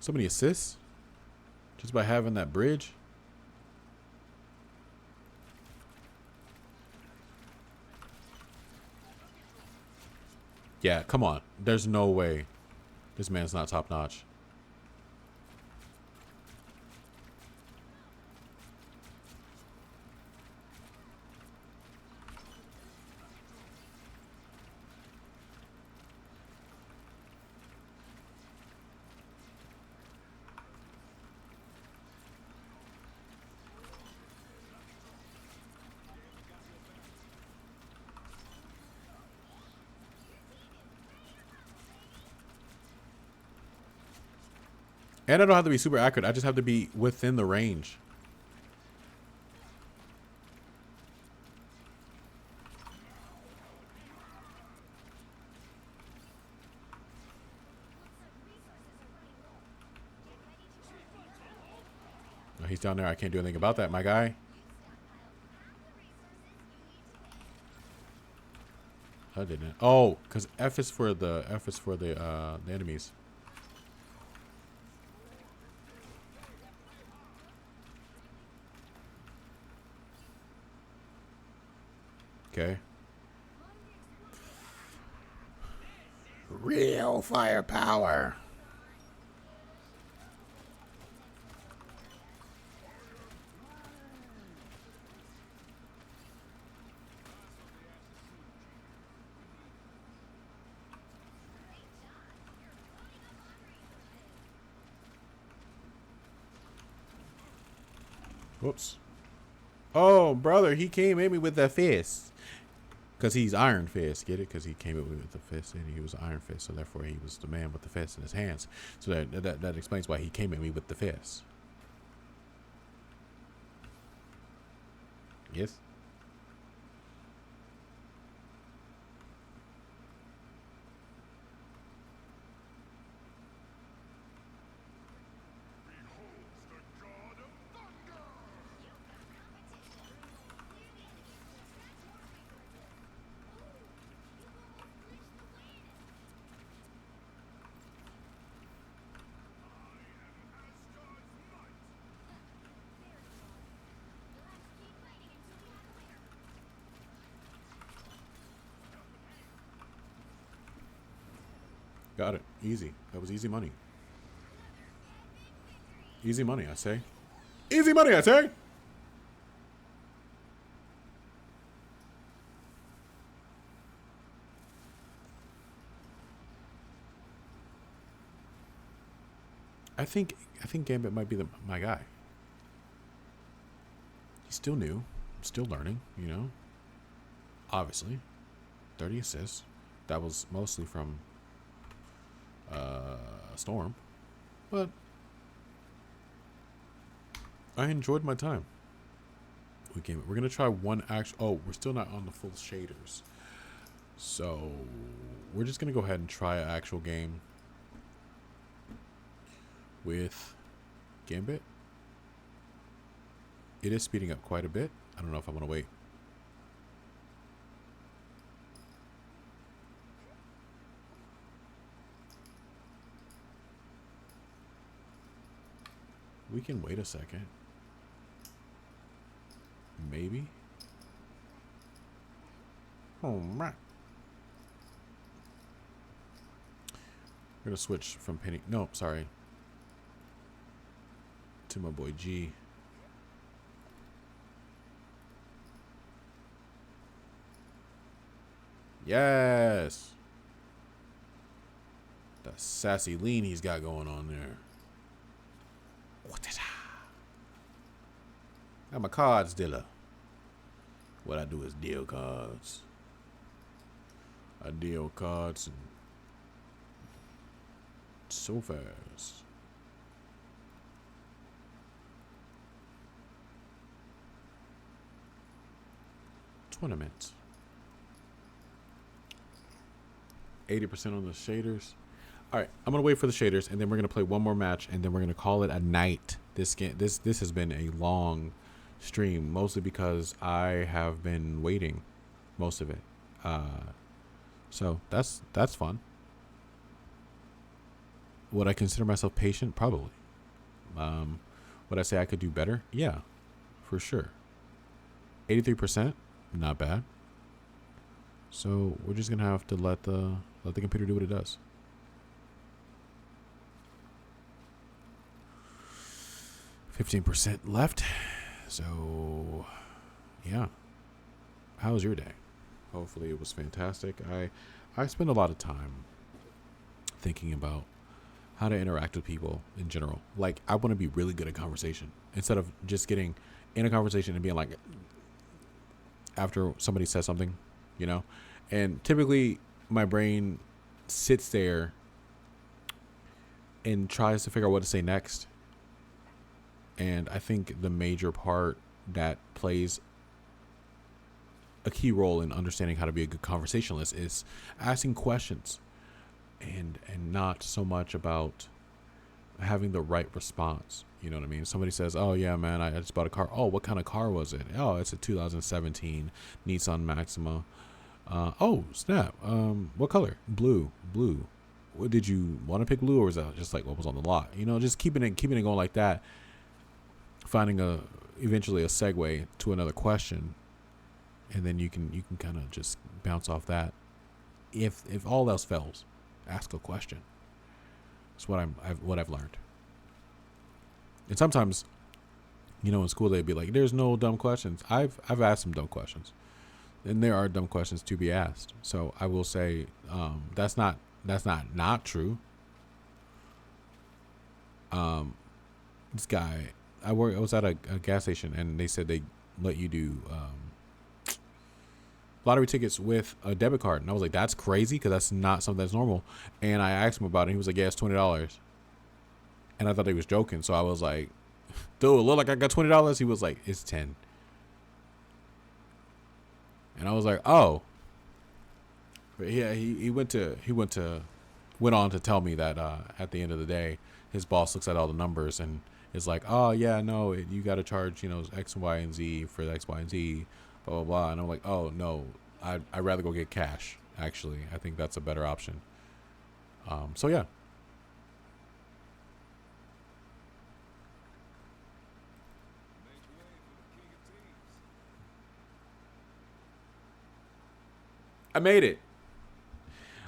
many assists. Just by having that bridge. Yeah, come on. There's no way this man's not top notch. And I don't have to be super accurate. I just have to be within the range. Oh, he's down there. I can't do anything about that, my guy. I didn't. Oh, because F is for the enemies. Okay. Real firepower. Whoops. Oh, brother, he came at me with the fist. Because he's Iron Fist, get it? Because he came up with the fist and he was Iron Fist, so therefore he was the man with the fist in his hands. So that explains why he came at me with the fist. Yes? Got it. Easy. That was easy money. Easy money, I say. Easy money, I say! I think Gambit might be my guy. He's still new. Still learning, you know. Obviously. 30 assists. That was mostly from Storm. But I enjoyed my time. We're gonna try one actual. Oh, we're still not on the full shaders, so we're just gonna go ahead and try an actual game with Gambit. It is speeding up quite a bit. I don't know if I want to wait. We can wait a second. Maybe. Oh, man. We're gonna switch from Penny. No, sorry. To my boy G. Yes. That sassy lean he's got going on there. I'm a cards dealer. What I do is deal cards. I deal cards and so fast. Tournament. 80% on the shaders. All right, I'm gonna wait for the shaders, and then we're gonna play one more match, and then we're gonna call it a night. This has been a long stream, mostly because I have been waiting most of it. So that's fun. Would I consider myself patient? Probably. Um, would I say I could do better? Yeah, for sure. 83%, not bad. So we're just gonna have to let the computer do what it does. 15% left. So yeah. How was your day? Hopefully it was fantastic. I spend a lot of time thinking about how to interact with people in general. Like I want to be really good at conversation instead of just getting in a conversation and being like after somebody says something, you know? And typically my brain sits there and tries to figure out what to say next. And I think the major part that plays a key role in understanding how to be a good conversationalist is asking questions and not so much about having the right response. You know what I mean? Somebody says, "Oh yeah, man, I just bought a car." "Oh, what kind of car was it?" "Oh, it's a 2017 Nissan Maxima." "Oh, snap. What color?" "Blue." "Blue." What did you want to pick blue, or was that just like what was on the lot?" You know, just keeping it going like that. Finding eventually a segue to another question, and then you can kind of just bounce off that. If all else fails, ask a question. That's what I've learned. And sometimes, in school they'd be like, "There's no dumb questions." I've asked some dumb questions, and there are dumb questions to be asked. So I will say that's not true. This guy, I was at a gas station, and they said they let you do lottery tickets with a debit card, and I was like, "That's crazy," because that's not something that's normal. And I asked him about it, and he was like, "Yeah, it's $20." And I thought he was joking, so I was like, "Dude, look like I got $20." He was like, "It's 10." And I was like, "Oh." But yeah, he went on to tell me that at the end of the day, his boss looks at all the numbers and is like, "Oh yeah, no, you got to charge X, Y, and Z for the X, Y, and Z, blah blah blah." And I'm like, "Oh no, I'd rather go get cash. Actually, I think that's a better option." So yeah. I made it.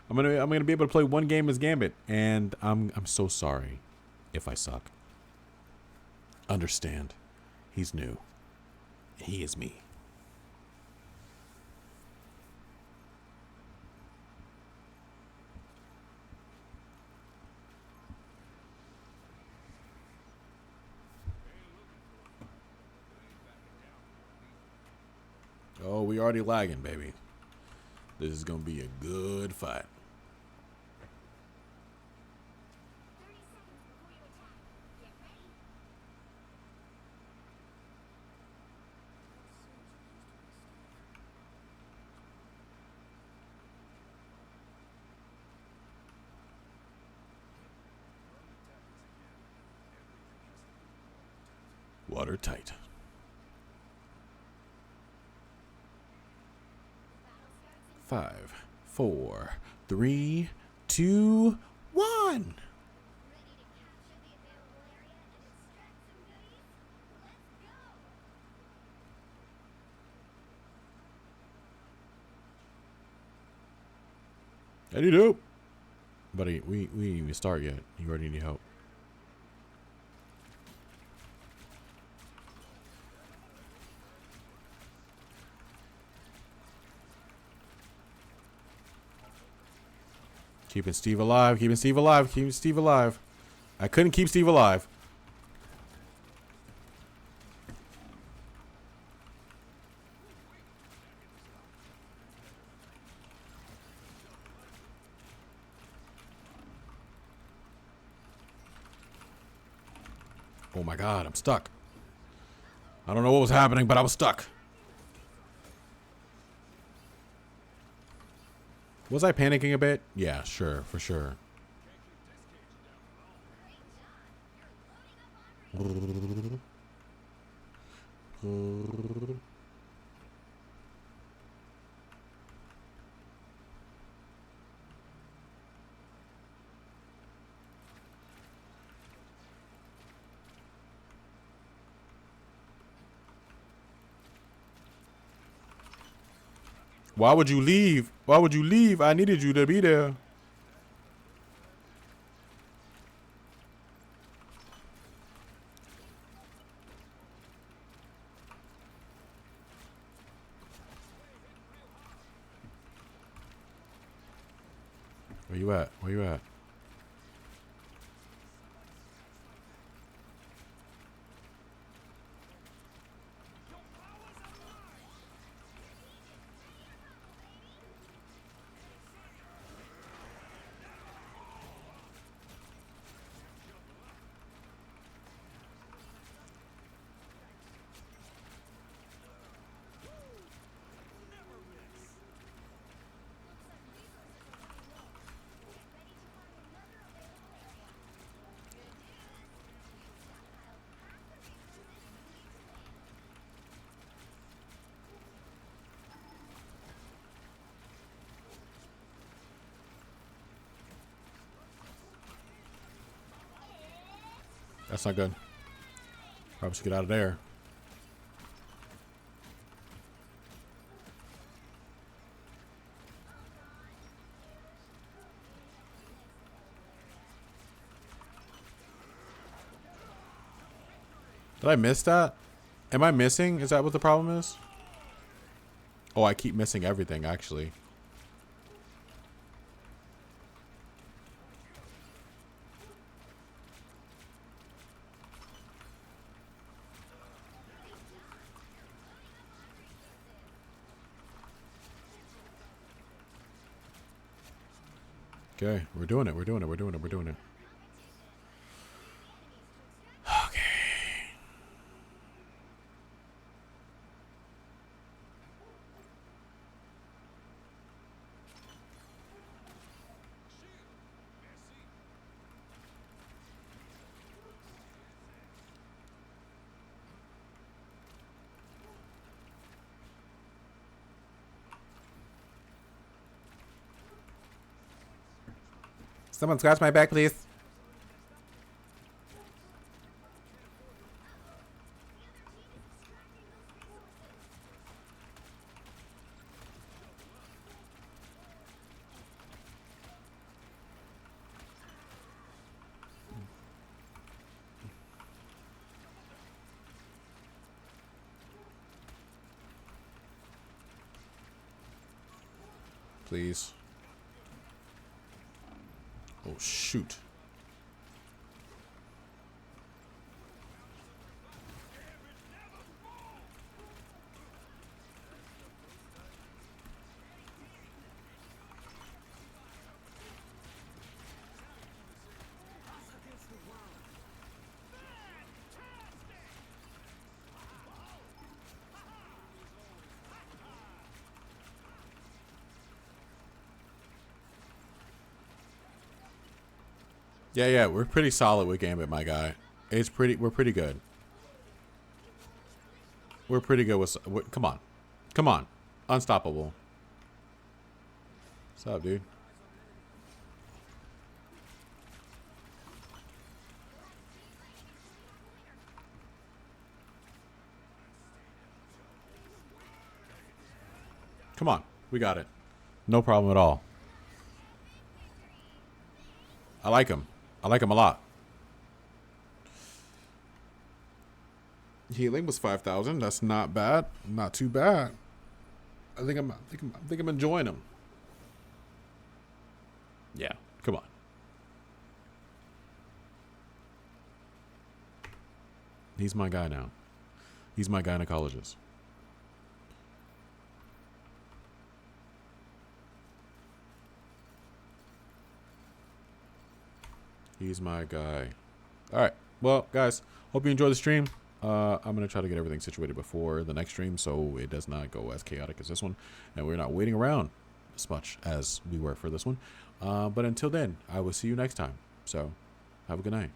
I'm gonna be able to play one game as Gambit, and I'm so sorry if I suck. Understand, he's new. He is me. Oh, we already lagging, baby. This is gonna be a good fight. Watertight. 5, 4, 3, 2, 1. I need help. Buddy, we didn't even start yet. You already need help. Keeping Steve alive. Keeping Steve alive. Keeping Steve alive. I couldn't keep Steve alive. Oh my god, I'm stuck. I don't know what was happening, but I was stuck. Was I panicking a bit? Yeah, sure, for sure. Why would you leave? Why would you leave? I needed you to be there. Where you at? Where you at? That's not good. Probably should get out of there. Did I miss that? Am I missing? Is that what the problem is? Oh, I keep missing everything, actually. Okay, we're doing it. We're doing it. We're doing it. We're doing it. Okay. Someone scratch my back, please. Please. Oh, shoot. Yeah, we're pretty solid with Gambit, my guy. We're pretty good. We're pretty good with, come on. Come on. Unstoppable. What's up, dude? Come on. We got it. No problem at all. I like him. I like him a lot. Healing was 5,000. That's not bad. Not too bad. I think I'm enjoying him. Yeah. Come on. He's my guy now. He's my gynecologist. He's my guy. All right. Well, guys, hope you enjoy the stream. I'm going to try to get everything situated before the next stream so it does not go as chaotic as this one. And we're not waiting around as much as we were for this one. But until then, I will see you next time. So have a good night.